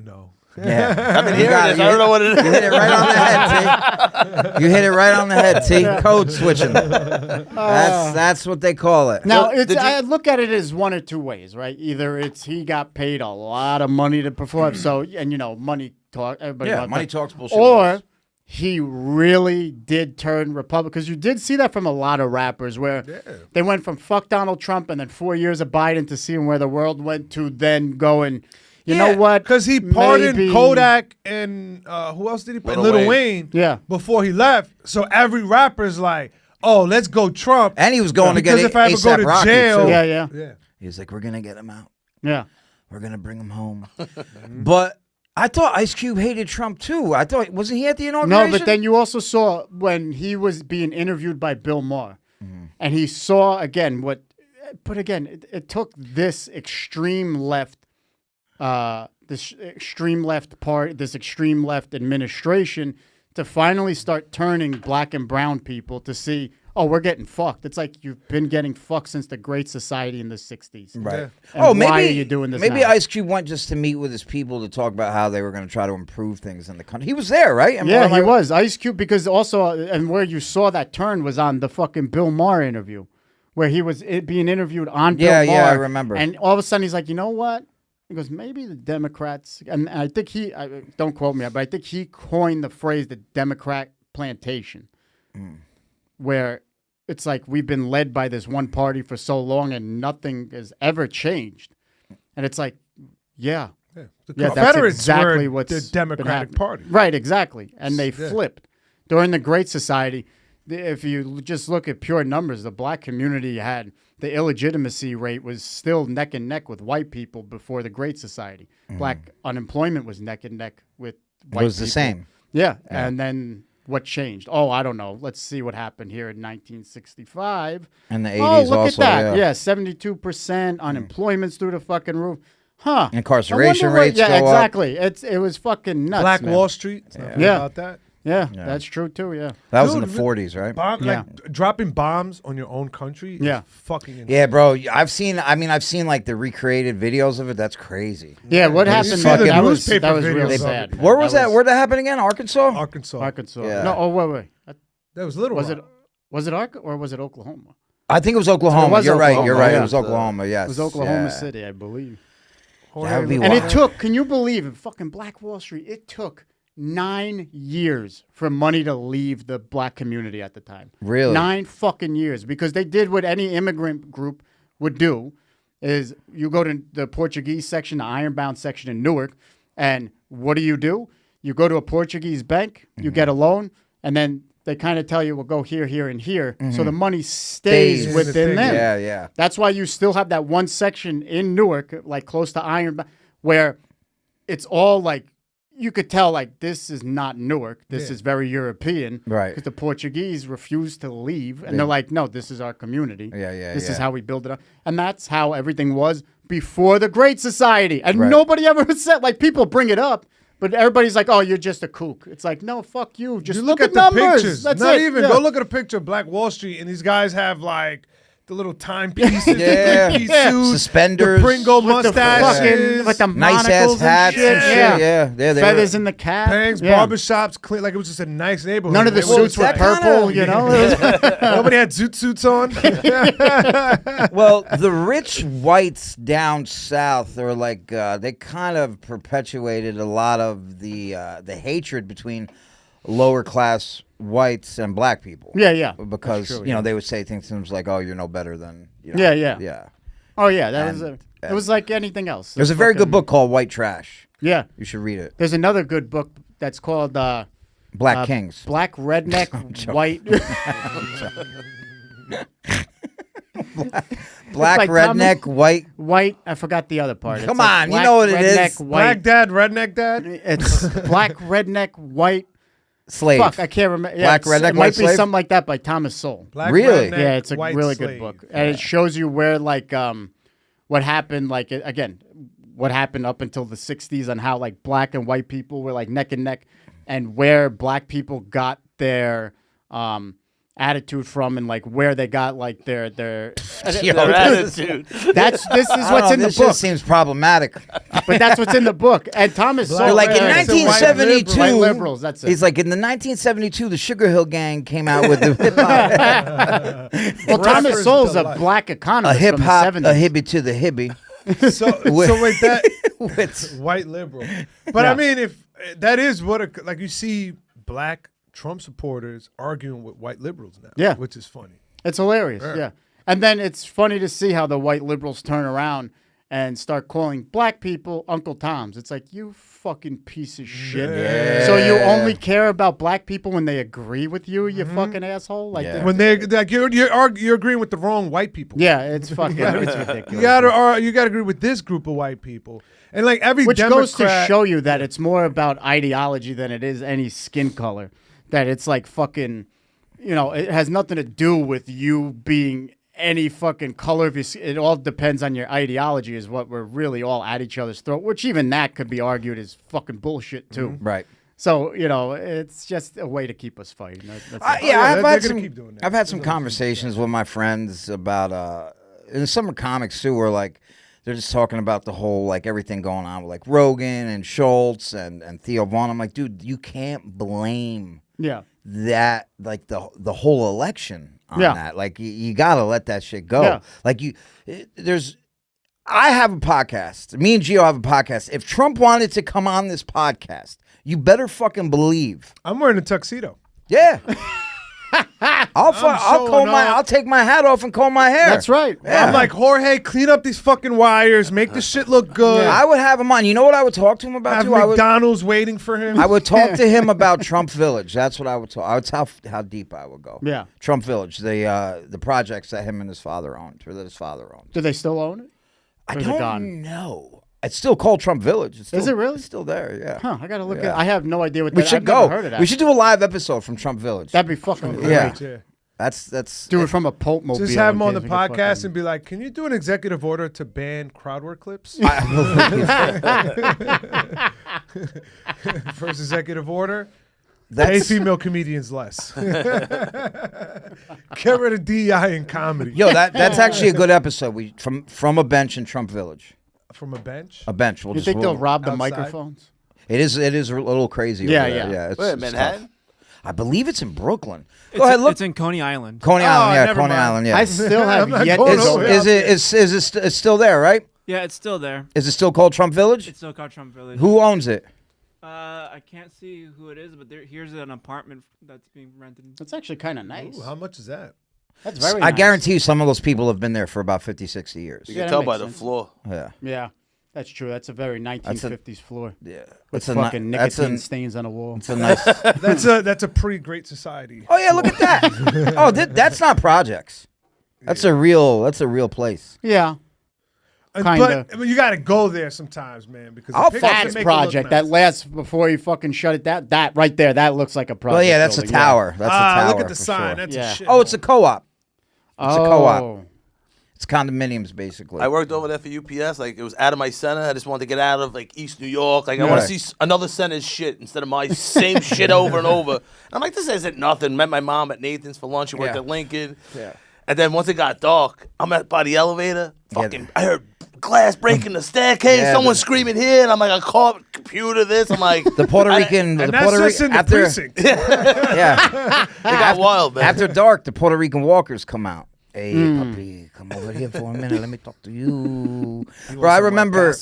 No. Yeah, I've been hearing this. I don't know what it is. You hit it right on the head, T. You hit it right on the head, T. Code switching. That's what they call it. Now, I look at it as one or two ways, right? Either it's he got paid a lot of money to perform, money talk. Everybody Yeah, loves money that. talks bullshit. Or he really did turn Republican, because you did see that from a lot of rappers where they went from fuck Donald Trump and then 4 years of Biden to seeing where the world went to then going, you know what? Because he pardoned Maybe- Kodak and who else did he pardon? Lil Wayne. Yeah. Before he left. So every rapper's like, oh, let's go Trump. And he was going to get Because if I ever go A$AP to Rocky, jail. too. Yeah. He was like, we're going to get him out. Yeah. We're going to bring him home. But I thought Ice Cube hated Trump, too. I thought, wasn't he at the inauguration? No, but then you also saw when he was being interviewed by Bill Maher, and he saw again what, but again, it took this extreme left, this extreme left administration to finally start turning black and brown people to see, oh, we're getting fucked. It's like you've been getting fucked since the Great Society in the 60s. Right. And why are you doing this Maybe now? Ice Cube went just to meet with his people to talk about how they were going to try to improve things in the country. He was there, right? Yeah, he was. Ice Cube, because also, and where you saw that turn was on the fucking Bill Maher interview, where he was being interviewed on Bill Maher. Yeah, I remember. And all of a sudden he's like, you know what? He goes, maybe the Democrats, and I think don't quote me, but I think he coined the phrase the Democrat plantation, where it's like we've been led by this one party for so long and nothing has ever changed. And it's like, The that's Confederates exactly were what's the been Democratic happening. Party. Right, exactly. And they Yeah. flipped. During the Great Society, if you just look at pure numbers, the black community had the illegitimacy rate was still neck and neck with white people before the Great Society. Black unemployment was neck and neck with white people. It was the same. Yeah. And then what changed? Oh, I don't know. Let's see what happened here in 1965. And the 80s oh, look also, at that. yeah. 72% unemployment's through the fucking roof. Huh. Incarceration I wonder what- rates go up. exactly. It was fucking nuts. Black man. Wall Street. Yeah. About that. Yeah, that's true too. Yeah. That was in Dude, the 40s, right? Like dropping bombs on your own country. Is fucking insane. Yeah, bro. I've seen like the recreated videos of it. That's crazy. Yeah, what You happened? see There? the That was newspaper really videos of sad. it. man. Where was that? Where'd that happen again? Arkansas? Arkansas. Arkansas. Yeah. No. Oh, wait. That was Little Was Rock. it? Was it Arkansas or was it Oklahoma? I think it was Oklahoma. It was You're right. Oklahoma, You're right. yeah. It was Oklahoma. Yes. It was Oklahoma Yeah. City, I believe. That would be And wild. it took. Can you believe in fucking Black Wall Street? It took 9 years for money to leave the black community at the time. Really? 9 fucking years, because they did what any immigrant group would do, is you go to the Portuguese section, the ironbound section in Newark, and what do? You go to a Portuguese bank, you get a loan, and then they kind of tell you, well, go here, here, and here. So the money stays within them. Yeah. That's why you still have that one section in Newark, like close to Ironbound, where it's all like, you could tell, like, this is not Newark. This is very European. Right. Because the Portuguese refused to leave. And they're like, no, this is our community. This is how we build it up. And that's how everything was before the Great Society. And nobody ever said, like, people bring it up, but everybody's like, oh, you're just a kook. It's like, no, fuck you. Just You look at at the numbers. pictures. That's Not it. even. Yeah. Go look at a picture of Black Wall Street, and these guys have like the little timepieces, Yeah. the three-piece suits, Suspenders. the Pringle With the mustaches, with the Nice ass monocles and hats shit. and shit. Yeah. They Feathers were- in the cap. bangs, Yeah. barbershops, clean, like it was just a nice neighborhood. None of the It was suits were that purple, you know? Nobody had zoot suits on. Well, the rich whites down south are like they kind of perpetuated a lot of the hatred between lower class whites and black people. Yeah. Because That's true, you know yeah. they would say things to them like, "Oh, you're no better than." You know, yeah. Oh, yeah. That was And- it was like anything else. There's a very good book called White Trash. Yeah. You should read it. There's another good book that's called Black Kings. Black Redneck White. Black, like redneck, Thomas- white. I forgot the other part. Come It's like on, you black, know what it redneck, is. White. Black dad, redneck dad. It's black, redneck, white. Slave. Fuck, I can't remember. Yeah, Black, it's- redneck, it white might be slave? something like that by Thomas Sowell. Black, Really? redneck, Yeah, it's a white really slave. good book, and it shows you where like what happened. Like again, what happened up until the '60s and how like black and white people were like neck and neck, and where black people got their attitude from, and like where they got like their attitude. This is I don't what's know, in the this book. just seems problematic. But that's what's in the book. And Thomas Black Sowell, Like in rednecks and white 1972, white liberals. That's it. he's like in the 1972, the Sugar Hill Gang came out with the hip hop, Well, Thomas Rapper's Sowell's a delight. black a economist hip from hop, the a 70s. hippie to the hippie. So wait, that With- white liberal. But Yeah. I mean, if that is what like you see black Trump supporters arguing with white liberals now. Yeah. which is funny. It's hilarious, Yeah. yeah. And then it's funny to see how the white liberals turn around and start calling black people Uncle Toms. It's like, you fucking piece of shit. Yeah. So you only care about black people when they agree with you, you fucking asshole? Like, Yeah. When they like you're agreeing with the wrong white people. yeah, it's fucking it's ridiculous. You gotta agree with this group of white people, and like every Which Democrat. goes to show you that it's more about ideology than it is any skin color. That it's like fucking, it has nothing to do with you being any fucking color of your skin. It all depends on your ideology is what we're really all at each other's throat, which even that could be argued is fucking bullshit too. Right. So, it's just a way to keep us fighting. That's it. I've they're had gonna some. keep doing that. I've had some conversations with my friends about in summer comics too, where like they're just talking about the whole like everything going on with like Rogan and Schultz and Theo Vaughn. I'm like, dude, you can't blame Yeah. that like the whole election on Yeah. that. Like you gotta let that shit go. Yeah. Like I have a podcast. Me and Geo have a podcast. If Trump wanted to come on this podcast, you better fucking believe. I'm wearing a tuxedo. Yeah. I'll take my hat off and comb my hair. That's right. Yeah. I'm like, Jorge, clean up these fucking wires, make the shit look good. I would have him on. You know what I would talk to him about Have too? McDonald's waiting for him. I would talk to him about Trump Village. That's what I would talk. I would tell how deep I would go. Yeah. Trump Village, the projects that him and his father owned, or that his father owned. Do they still own it? I Or is it don't gone? know. It's still called Trump Village. It's still, Is it really? It's still there. Yeah. Huh, I gotta look Yeah. at I have no idea what We that should I've go. never heard of that. We should do a live episode from Trump Village. That'd be fucking great. Yeah. Yeah. That's Do it from a Pope mobile. Just have him in on the case we get podcast fucking- and be like, can you do an executive order to ban crowd work clips? First executive order. Pay female comedians less. Get rid of DEI in comedy. Yo, that's actually a good episode. We from a bench in Trump Village. From a bench? A bench. We'll You just think they'll we'll- rob the outside. microphones? It is a little crazy. Yeah, over there. yeah. Yeah. It's, Wait, it's Manhattan? tough. I believe it's in Brooklyn. It's Go ahead, look. It's in Coney Island. Coney Oh, Island, yeah, never Coney mind. Island, yeah. I still I'm have not yet going to over go. there. Is it still there, right? Yeah, it's still there. Is it still called Trump Village? It's still called Trump Village. Who owns it? I can't see who it is, but here's an apartment that's being rented. That's actually kind of nice. Ooh, how much is that? That's very I nice. guarantee you some of those people have been there for about 50, 60 years. You Yeah, can that tell makes by the sense. floor. Yeah. Yeah, that's true. That's a very 1950s floor. Yeah. With That's a ni- fucking that's nicotine a- stains on the wall. It's a nice. That's a pretty great society. Oh yeah, look at that. Oh, that's not projects. That's a real place. Yeah. But you got to go there sometimes, man, because the pictures That's make it look project nice. that lasts before you fucking shut it down. That right there, that looks like a project. Well, yeah, that's building, a tower. That's a tower. Look at the for sign. sure. That's Yeah. a shit. Oh, it's a co-op. It's a co-op. Oh. It's condominiums, basically. I worked over there for UPS. Like, it was out of my center. I just wanted to get out of, like, East New York. Like, I want to see another center's shit instead of my same shit over and over. And I'm like, this isn't nothing. Met my mom at Nathan's for lunch. She worked Yeah. at Lincoln. Yeah. And then once it got dark, I'm by the elevator. Yeah. Fucking, I heard glass breaking the staircase. Yeah, Someone screaming here. And I'm like, a car, computer, this. I'm like. The Puerto Rican, And the that's Puerto just in the after, precinct. yeah, It got wild, man. after dark, the Puerto Rican walkers come out. Hey, puppy, come over here for a minute. Let me talk to you. Bro, I remember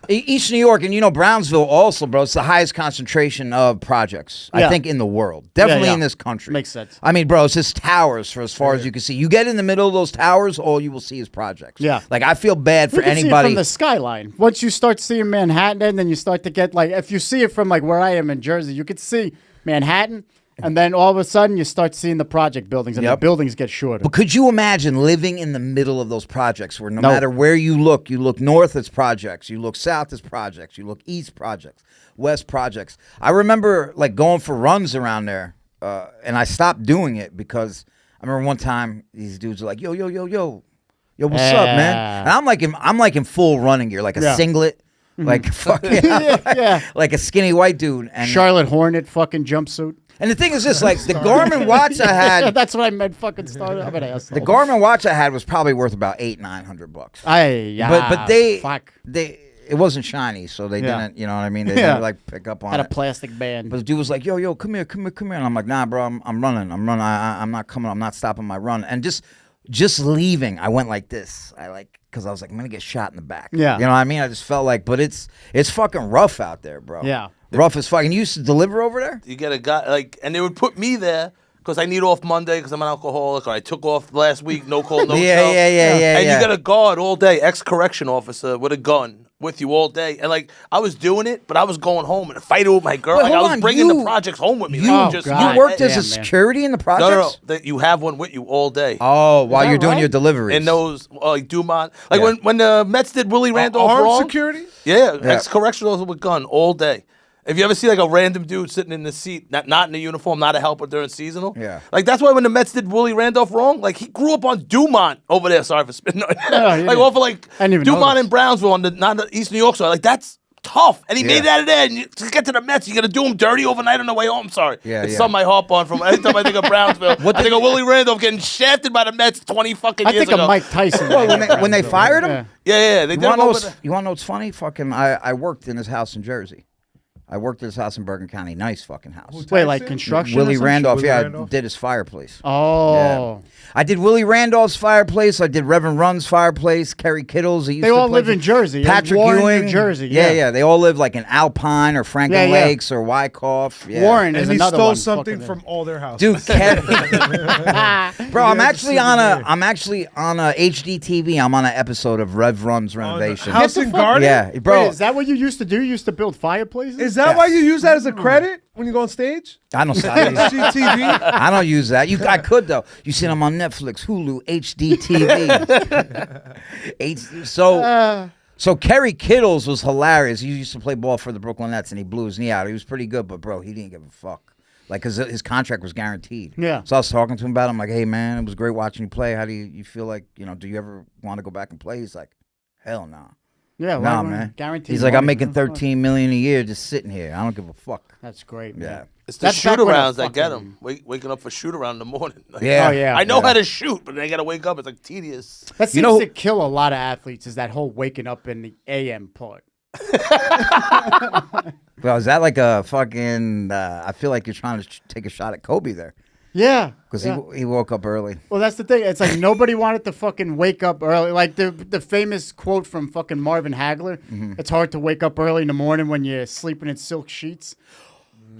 East New York, and you know Brownsville also, bro. It's the highest concentration of projects, I Yeah. think, in the world. Definitely yeah. in this country. Makes sense. I mean, bro, it's just towers for as far as you can see. You get in the middle of those towers, all you will see is projects. Yeah. Like, I feel bad for You can see it anybody. from the skyline. Once you start seeing Manhattan, and then you start to get like, if you see it from like where I am in Jersey, you could see Manhattan, And then all of a sudden, you start seeing the project buildings, and the buildings get shorter. But could you imagine living in the middle of those projects where no matter where you look north, it's projects. You look south, it's projects. You look east, projects. West, projects. I remember like going for runs around there, and I stopped doing it because I remember one time these dudes were like, yo, what's up, man? And I'm like in full running gear, like a singlet. Like fucking, like a skinny white dude, and Charlotte Hornet fucking jumpsuit. And the thing is this, like the Garmin watch I had. That's what I meant. Fucking started. I'm an asshole. The Garmin watch I had was probably worth about $800-900. But it wasn't shiny, so they didn't. You know what I mean? They didn't like pick up on it. Had a plastic band. But the dude was like, "Yo, come here," and I'm like, "Nah, bro, I'm running. I'm not coming. I'm not stopping my run." And just leaving, I went like this. Because I was like, I'm gonna get shot in the back. Yeah, you know what I mean. I just felt like, but it's fucking rough out there, bro. Yeah, rough as fucking. You used to deliver over there. You get a guy and they would put me there because I need off Monday because I'm an alcoholic, or I took off last week, no call, no show. Yeah. And you got a guard all day, ex-correction officer with a gun with you all day, and like I was doing it, but I was going home and fighting with my girl. Wait, like I was bringing the projects home with me. You worked as a security in the projects? No. You have one with you all day. Oh, while you're doing your deliveries. And those like Dumont, like when the Mets did Willie Randolph armed wrong. security? Yeah, ex-correction officer with gun all day. If you ever see like a random dude sitting in the seat, not in a uniform, not a helper during seasonal, like that's why when the Mets did Willie Randolph wrong, like he grew up on Dumont over there. Sorry for spitting on like off of like Dumont and Brownsville on the East New York side. Like that's tough, and he made it out of there. And to get to the Mets, you got to do him dirty overnight on the way home. Sorry, it's something I harp on from every time I think of Brownsville. I think of Willie Randolph getting shafted by the Mets 20 fucking years ago. I think of Mike Tyson. when they fired him. Yeah. They did. You want to know what's funny? Fucking, I worked in his house in Jersey. I worked at his house in Bergen County. Nice fucking house. Wait, like construction? Willie Randolph, I did his fireplace. Oh. Yeah. I did Willie Randolph's fireplace. I did Reverend Run's fireplace. Kerry Kittle's. They all live in Jersey. Patrick Warren, Ewing. New Jersey. Yeah. They all live like in Alpine or Franklin Lakes or Wyckoff. Yeah. Warren is and another he stole one something from all their houses. Dude, bro, I'm actually on a HDTV. I'm on an episode of Rev Run's renovation. House and Garden? Yeah, bro. Wait, is that what you used to do? You used to build fireplaces? Is that why you use that as a credit when you go on stage? I don't. HGTV? I don't use that. I could though. You see them on Netflix, Hulu, HDTV. So Kerry Kittles was hilarious. He used to play ball for the Brooklyn Nets, and he blew his knee out. He was pretty good, but bro, he didn't give a fuck. Like, cause his contract was guaranteed. Yeah. So I was talking to him about it. I'm like, hey man, it was great watching you play. How do you feel like, do you ever want to go back and play? He's like, hell no. Yeah, nah, man. Guaranteed. He's like, I'm making $13 million a year just sitting here. I don't give a fuck. That's great, man. Yeah. It's the shoot-arounds that get them. Waking up for shoot-around in the morning. Like, yeah. Oh, yeah. I know how to shoot, but I got to wake up. It's like tedious. That seems to kill a lot of athletes is that whole waking up in the AM part. Well, is that like a fucking, I feel like you're trying to take a shot at Kobe there. Yeah. Because he woke up early. Well, that's the thing. It's like nobody wanted to fucking wake up early. Like the famous quote from fucking Marvin Hagler. It's hard to wake up early in the morning when you're sleeping in silk sheets.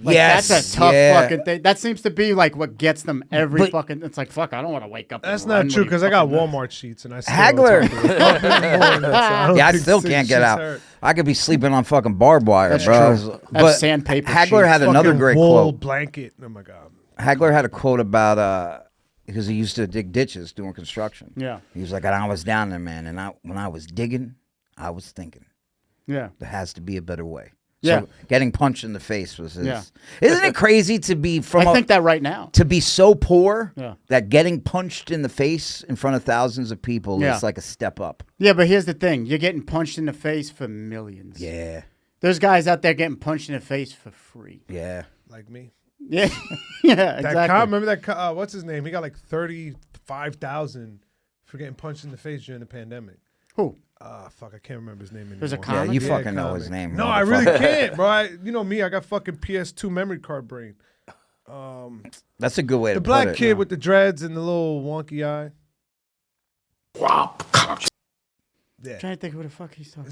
Like, yes. That's a tough fucking thing. That seems to be like what gets them every fucking. It's like, fuck, I don't want to wake up. That's not true because I got Walmart sheets and I still Hagler. I still can't get out. Hurt. I could be sleeping on fucking barbed wire, that's bro. True. But sandpaper Hagler sheets. had another great wool quote. Blanket. Oh my god. Hagler had a quote about because he used to dig ditches doing construction. Yeah. He was like, I was down there, man, and when I was digging, I was thinking. Yeah. There has to be a better way. Yeah. So getting punched in the face was his. Yeah. Isn't it crazy to be from? I think that right now. To be so poor that getting punched in the face in front of thousands of people is like a step up. Yeah, but here's the thing: you're getting punched in the face for millions. Yeah. There's guys out there getting punched in the face for free. Yeah. Like me. Yeah. Yeah. Exactly. That cop, remember that? What's his name? He got like 35,000 for getting punched in the face during the pandemic. Who? Fuck, I can't remember his name anymore. There's a comic? Yeah, you fucking know his name. No, I really can't, bro. You know me, I got fucking PS2 memory card brain. That's a good way to put it. The black kid with the dreads and the little wonky eye. Yeah. I'm trying to think who the fuck he's talking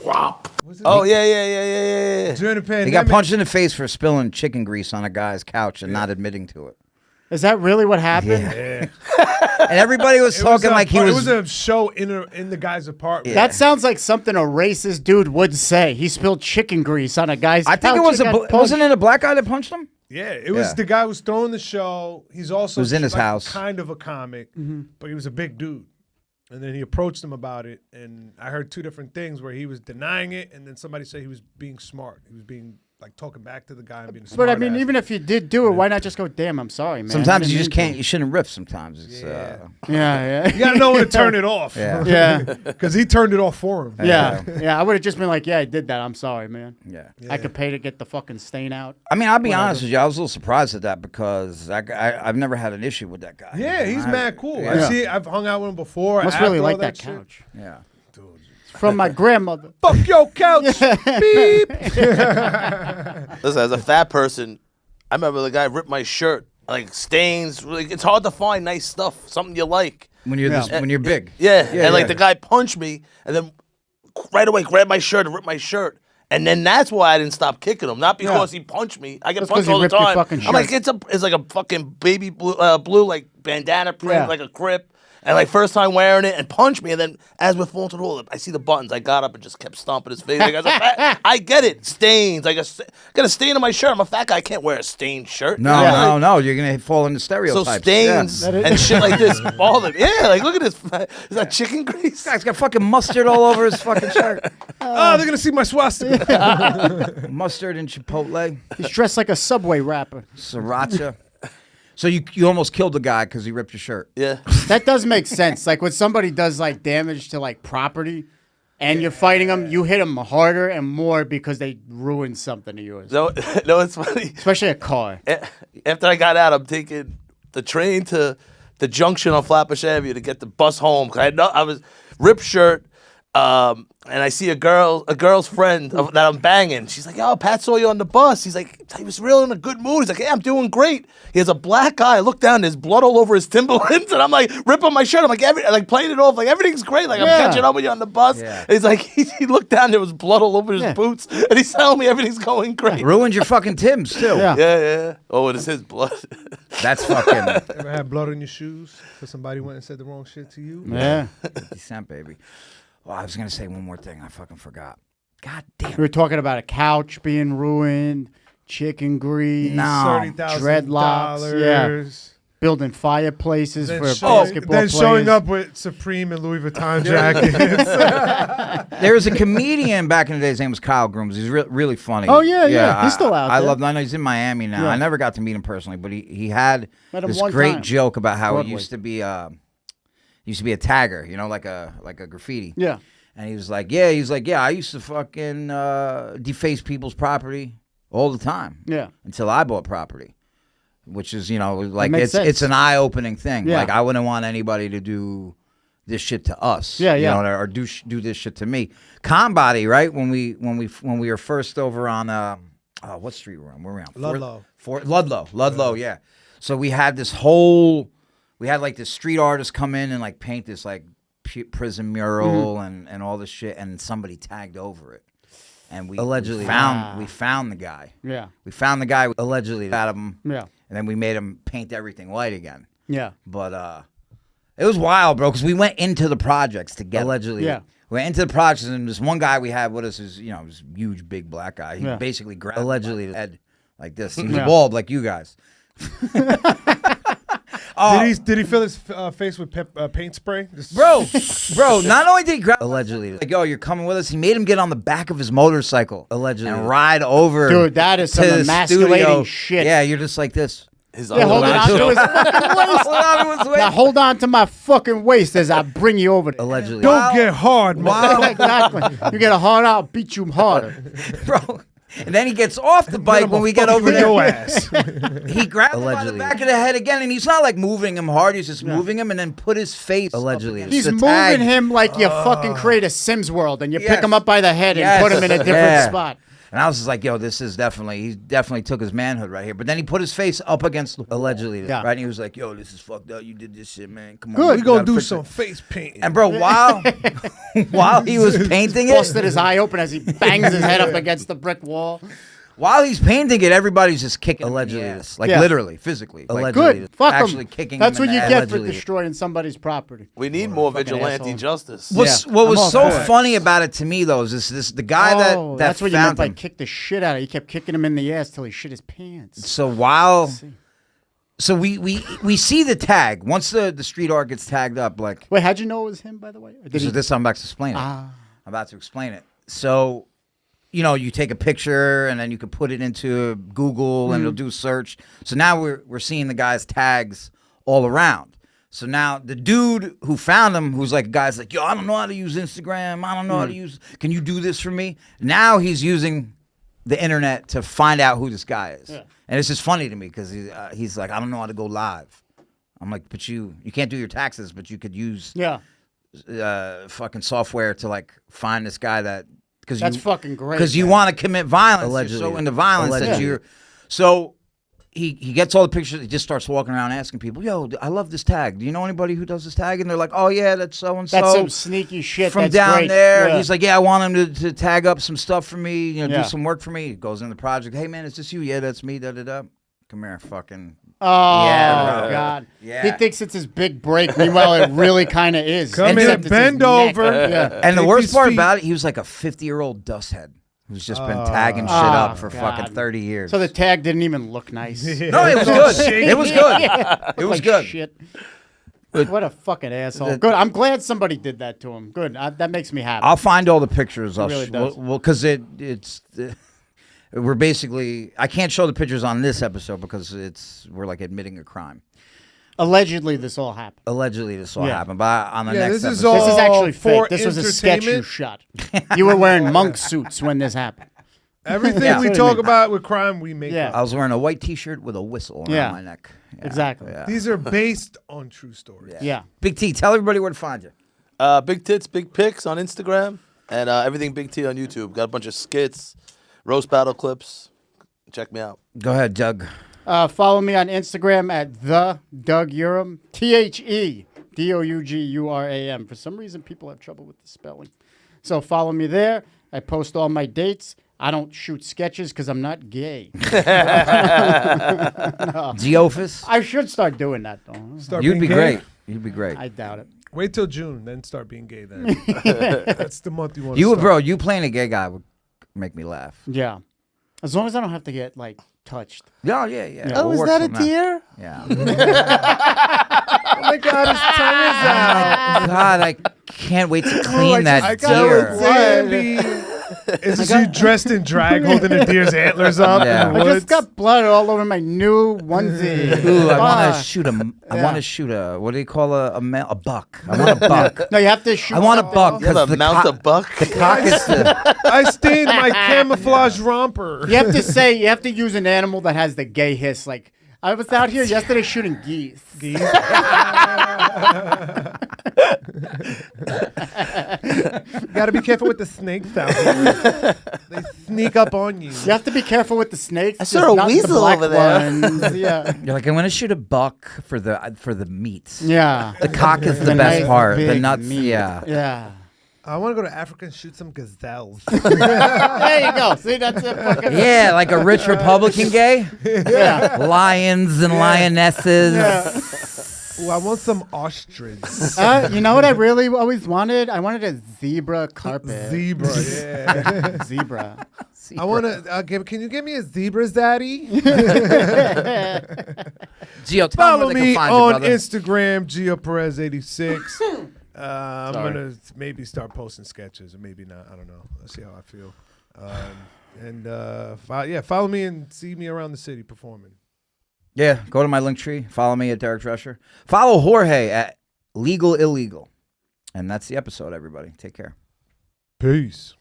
Oh, yeah. During the pandemic. He got punched in the face for spilling chicken grease on a guy's couch and not admitting to it. Is that really what happened? Yeah. And everybody was talking like he was. It was a show in the guy's apartment. Yeah. That sounds like something a racist dude would say. He spilled chicken grease on a guy's couch. I think it was wasn't it a black guy that punched him? Yeah, it was the guy who was throwing the show. He's also was in his like, house. kind of a comic, but he was a big dude. And then he approached him about it, and I heard two different things where he was denying it, and then somebody said he was being smart. He was being like talking back to the guy and being smart. But I mean, even if you did do it, why not just go, damn, I'm sorry, man. Sometimes you just can't. You shouldn't riff. Sometimes it's, yeah. You gotta know when to turn it off. Yeah. Because he turned it off for him. Yeah. I would have just been like, yeah, I did that. I'm sorry, man. Yeah. I could pay to get the fucking stain out. I mean, I'll be honest with you. I was a little surprised at that because I've never had an issue with that guy. Yeah, he's mad cool. Yeah. I've hung out with him before. Must really like that shit. couch. Yeah. From my grandmother. Fuck your couch. Beep. Listen, as a fat person, I remember the guy ripped my shirt. Like stains. Like, it's hard to find nice stuff, something you like. When you're when you're big. And like the guy punched me and then right away grabbed my shirt and ripped my shirt. And then that's why I didn't stop kicking him. Not because he punched me. I get That's punched 'cause he all the ripped your time. fucking I'm like, shirt. it's like a fucking baby blue like bandana print, like a grip. And like first time wearing it and punched me, and then as we're falling to the wall, I see the buttons. I got up and just kept stomping his face. Like, I get it, stains. Like got a stain on my shirt. I'm a fat guy. I can't wear a stained shirt. No. You're gonna fall into stereotypes. So stains and shit like this bother me. Yeah, like look at this. Is that chicken grease? This guy's got fucking mustard all over his fucking shirt. Oh, they're gonna see my swastika. Mustard and chipotle. He's dressed like a Subway rapper. Sriracha. So you almost killed the guy because he ripped your shirt. Yeah. That does make sense. Like when somebody does like damage to like property and you're fighting them, you hit them harder and more because they ruined something of yours. No, it's funny. Especially a car. After I got out, I'm taking the train to the junction on Flatbush Avenue to get the bus home. I was ripped shirt. And I see a girl's friend that I'm banging. She's like, "Oh, Pat saw you on the bus." He's like, he was real in a good mood. He's like, "Hey, I'm doing great." He has a black guy. I look down, there's blood all over his Timberlands, and I'm like, ripping my shirt. I'm like, playing it off, like everything's great. Like I'm catching up with you on the bus. Yeah. He's like, he looked down, there was blood all over his boots, and he's telling me everything's going great. Ruined your fucking Timbs too. Yeah. Oh, it is his blood. That's fucking. Ever had blood on your shoes because somebody went and said the wrong shit to you? Yeah. 50 Cent, baby. Well, I was going to say one more thing. I fucking forgot. God damn. We were talking about a couch being ruined, chicken grease, dreadlocks. Yeah. Building fireplaces for basketball players. Then showing up with Supreme and Louis Vuitton jackets. There was a comedian back in the day. His name was Kyle Grooms. He's really funny. Oh, yeah. He's still out there. I know he's in Miami now. Yeah. I never got to meet him personally, but he had this one great time. joke about how Broadway. he used to be a tagger, you know, like a graffiti. Yeah. And he was like, yeah, I used to fucking deface people's property all the time. Yeah. Until I bought property. Which is, you know, like makes sense. it's an eye-opening thing. Yeah. Like I wouldn't want anybody to do this shit to us. Yeah, you yeah. know, or do this shit to me. Combody, right? When we were first over on what street were we on? Ludlow. Ludlow, yeah. So we had this street artist come in and like paint this like prison mural and all this shit, and somebody tagged over it. And we allegedly found the guy. Yeah. We found the guy allegedly out of him. Yeah. And then we made him paint everything white again. Yeah. But it was wild, bro, because we went into the projects together. Allegedly. Yeah. We went into the projects, and this one guy we had with us is, you know, this huge, big black guy. He basically grabbed allegedly his head like this. He was bald like you guys. Did he fill his face with paint spray? Bro, not only did he grab allegedly, like, yo, you're coming with us, he made him get on the back of his motorcycle, allegedly, and ride over. Dude, that is some to the emasculating studio. shit. Yeah, you're just like this. Hold on to his fucking waist. Now hold on to my fucking waist as I bring you over there. Allegedly. Don't get hard, man. Exactly. You get a hard, I'll beat you harder. Bro. And then he gets off the bike when we get over there. Your ass. He grabbed him by the back of the head again, and he's not like moving him hard. He's just moving him, and then put his face allegedly. He's moving him like you fucking create a Sims world, and you pick him up by the head and put him in a different spot. And I was just like, yo, he definitely took his manhood right here. But then he put his face up against allegedly, right? And he was like, yo, this is fucked up. You did this shit, man. Come on. Good. We gonna do some face painting. And bro, while he was painting it, busted his eye open as he bangs his head up against the brick wall. While he's painting it, everybody's just kicking allegedly, like literally, physically, allegedly, Good. Fuck actually him. kicking. That's him what you in the get ass. for destroying somebody's property. We need more vigilante asshole. justice. What was so funny about it to me though is this the guy that that's what you meant found by him. kick the shit out of. He kept kicking him in the ass till he shit his pants. So we see the tag once the street art gets tagged up. Like, wait, how'd you know it was him? By the way, this I'm about to explain it. I'm about to explain it. So, you take a picture and then you can put it into Google and it'll do a search. So now we're seeing the guy's tags all around. So now the dude who found him, who's like, guy's like, yo, I don't know how to use Instagram. I don't know how to use. Can you do this for me? Now he's using the internet to find out who this guy is. Yeah. And it's just funny to me because he's like, I don't know how to go live. I'm like, but you can't do your taxes, but you could use fucking software to like find this guy that that's fucking great. Because you want to commit violence. Allegedly. You're so into violence that you're. So he gets all the pictures. He just starts walking around asking people, yo, I love this tag. Do you know anybody who does this tag? And they're like, oh yeah, that's so and so. That's some sneaky shit from that's down great. there. Yeah. He's like, yeah, I want him to tag up some stuff for me. Do some work for me. He goes in the project. Hey man, is this you? Yeah, that's me. Da da da. Come here, fucking. Oh, yeah, God. Yeah. He thinks it's his big break. Meanwhile, it really kind of is. Come in, bend over. And the worst part about it, he was like a 50-year-old dust head who's just been tagging shit up for fucking 30 years. So the tag didn't even look nice. No, it was good. It was good. It was like good. Shit. What a fucking asshole. Good. I'm glad somebody did that to him. Good. That makes me happy. I'll find all the pictures. It really does. Well, because it's. We're basically, I can't show the pictures on this episode because we're like admitting a crime. Allegedly, this all happened. But on the next episode. This is actually fake. This was a sketch you shot. You were wearing monk suits when this happened. Everything we talk about with crime, we make up. I was wearing a white T-shirt with a whistle around my neck. Yeah. Exactly. Yeah. These are based on true stories. Yeah. Big T, tell everybody where to find you. Big Tits, Big Pics on Instagram, and everything Big T on YouTube. Got a bunch of skits, roast battle clips. Check me out. Go ahead, Doug. Follow me on Instagram at the Doug Uram. TheDougUram. For some reason, people have trouble with the spelling. So follow me there. I post all my dates. I don't shoot sketches because I'm not gay. No. Geofus? I should start doing that, though. You'd be great. You'd be great. I doubt it. Wait till June, then start being gay then. That's the month you want to start. Bro, you playing a gay guy would make me laugh. Yeah. As long as I don't have to get, like, touched. Oh, yeah. Oh, is that a deer? Yeah. Oh my God, his tongue is out. God, I can't wait to clean that deer. Is this you dressed in drag holding a deer's antlers up? Yeah. In the I woods? just got blood all over my new onesie. Ooh, I want to shoot a. I want to shoot a. What do you call a buck? I want a buck. No, you have to shoot. I want a buck You have because a mount a buck? The cock is the. I stained my camouflage romper. You have to use an animal that has the gay hiss. Like, I was out here yesterday shooting geese. Got to be careful with the snakes out here. They sneak up on you. You have to be careful with the snakes. I saw a not weasel the black over there. ones. Yeah. You're like, I'm gonna shoot a buck for the meats. Yeah. The cock is the The best nice part. The big nuts. meat. Yeah. Yeah. I want to go to Africa and shoot some gazelles. There you go. See, that's it. Fucking Yeah, like a rich Republican gay. Yeah. Lions and lionesses. Yeah. Ooh, I want some ostrich. You know what I really always wanted? I wanted a zebra carpet. Zebra, yeah. Zebra. I want to. Can you give me a zebra's daddy? Geo, tell Follow them where they me can find you, on brother. Instagram, Geo Perez 86. I'm gonna maybe start posting sketches, or maybe not. I don't know. Let's see how I feel. Follow me and see me around the city performing. Yeah, go to my link tree. Follow me at Derek Drescher. Follow Jorge at Legal Illegal. And that's the episode, everybody. Take care. Peace.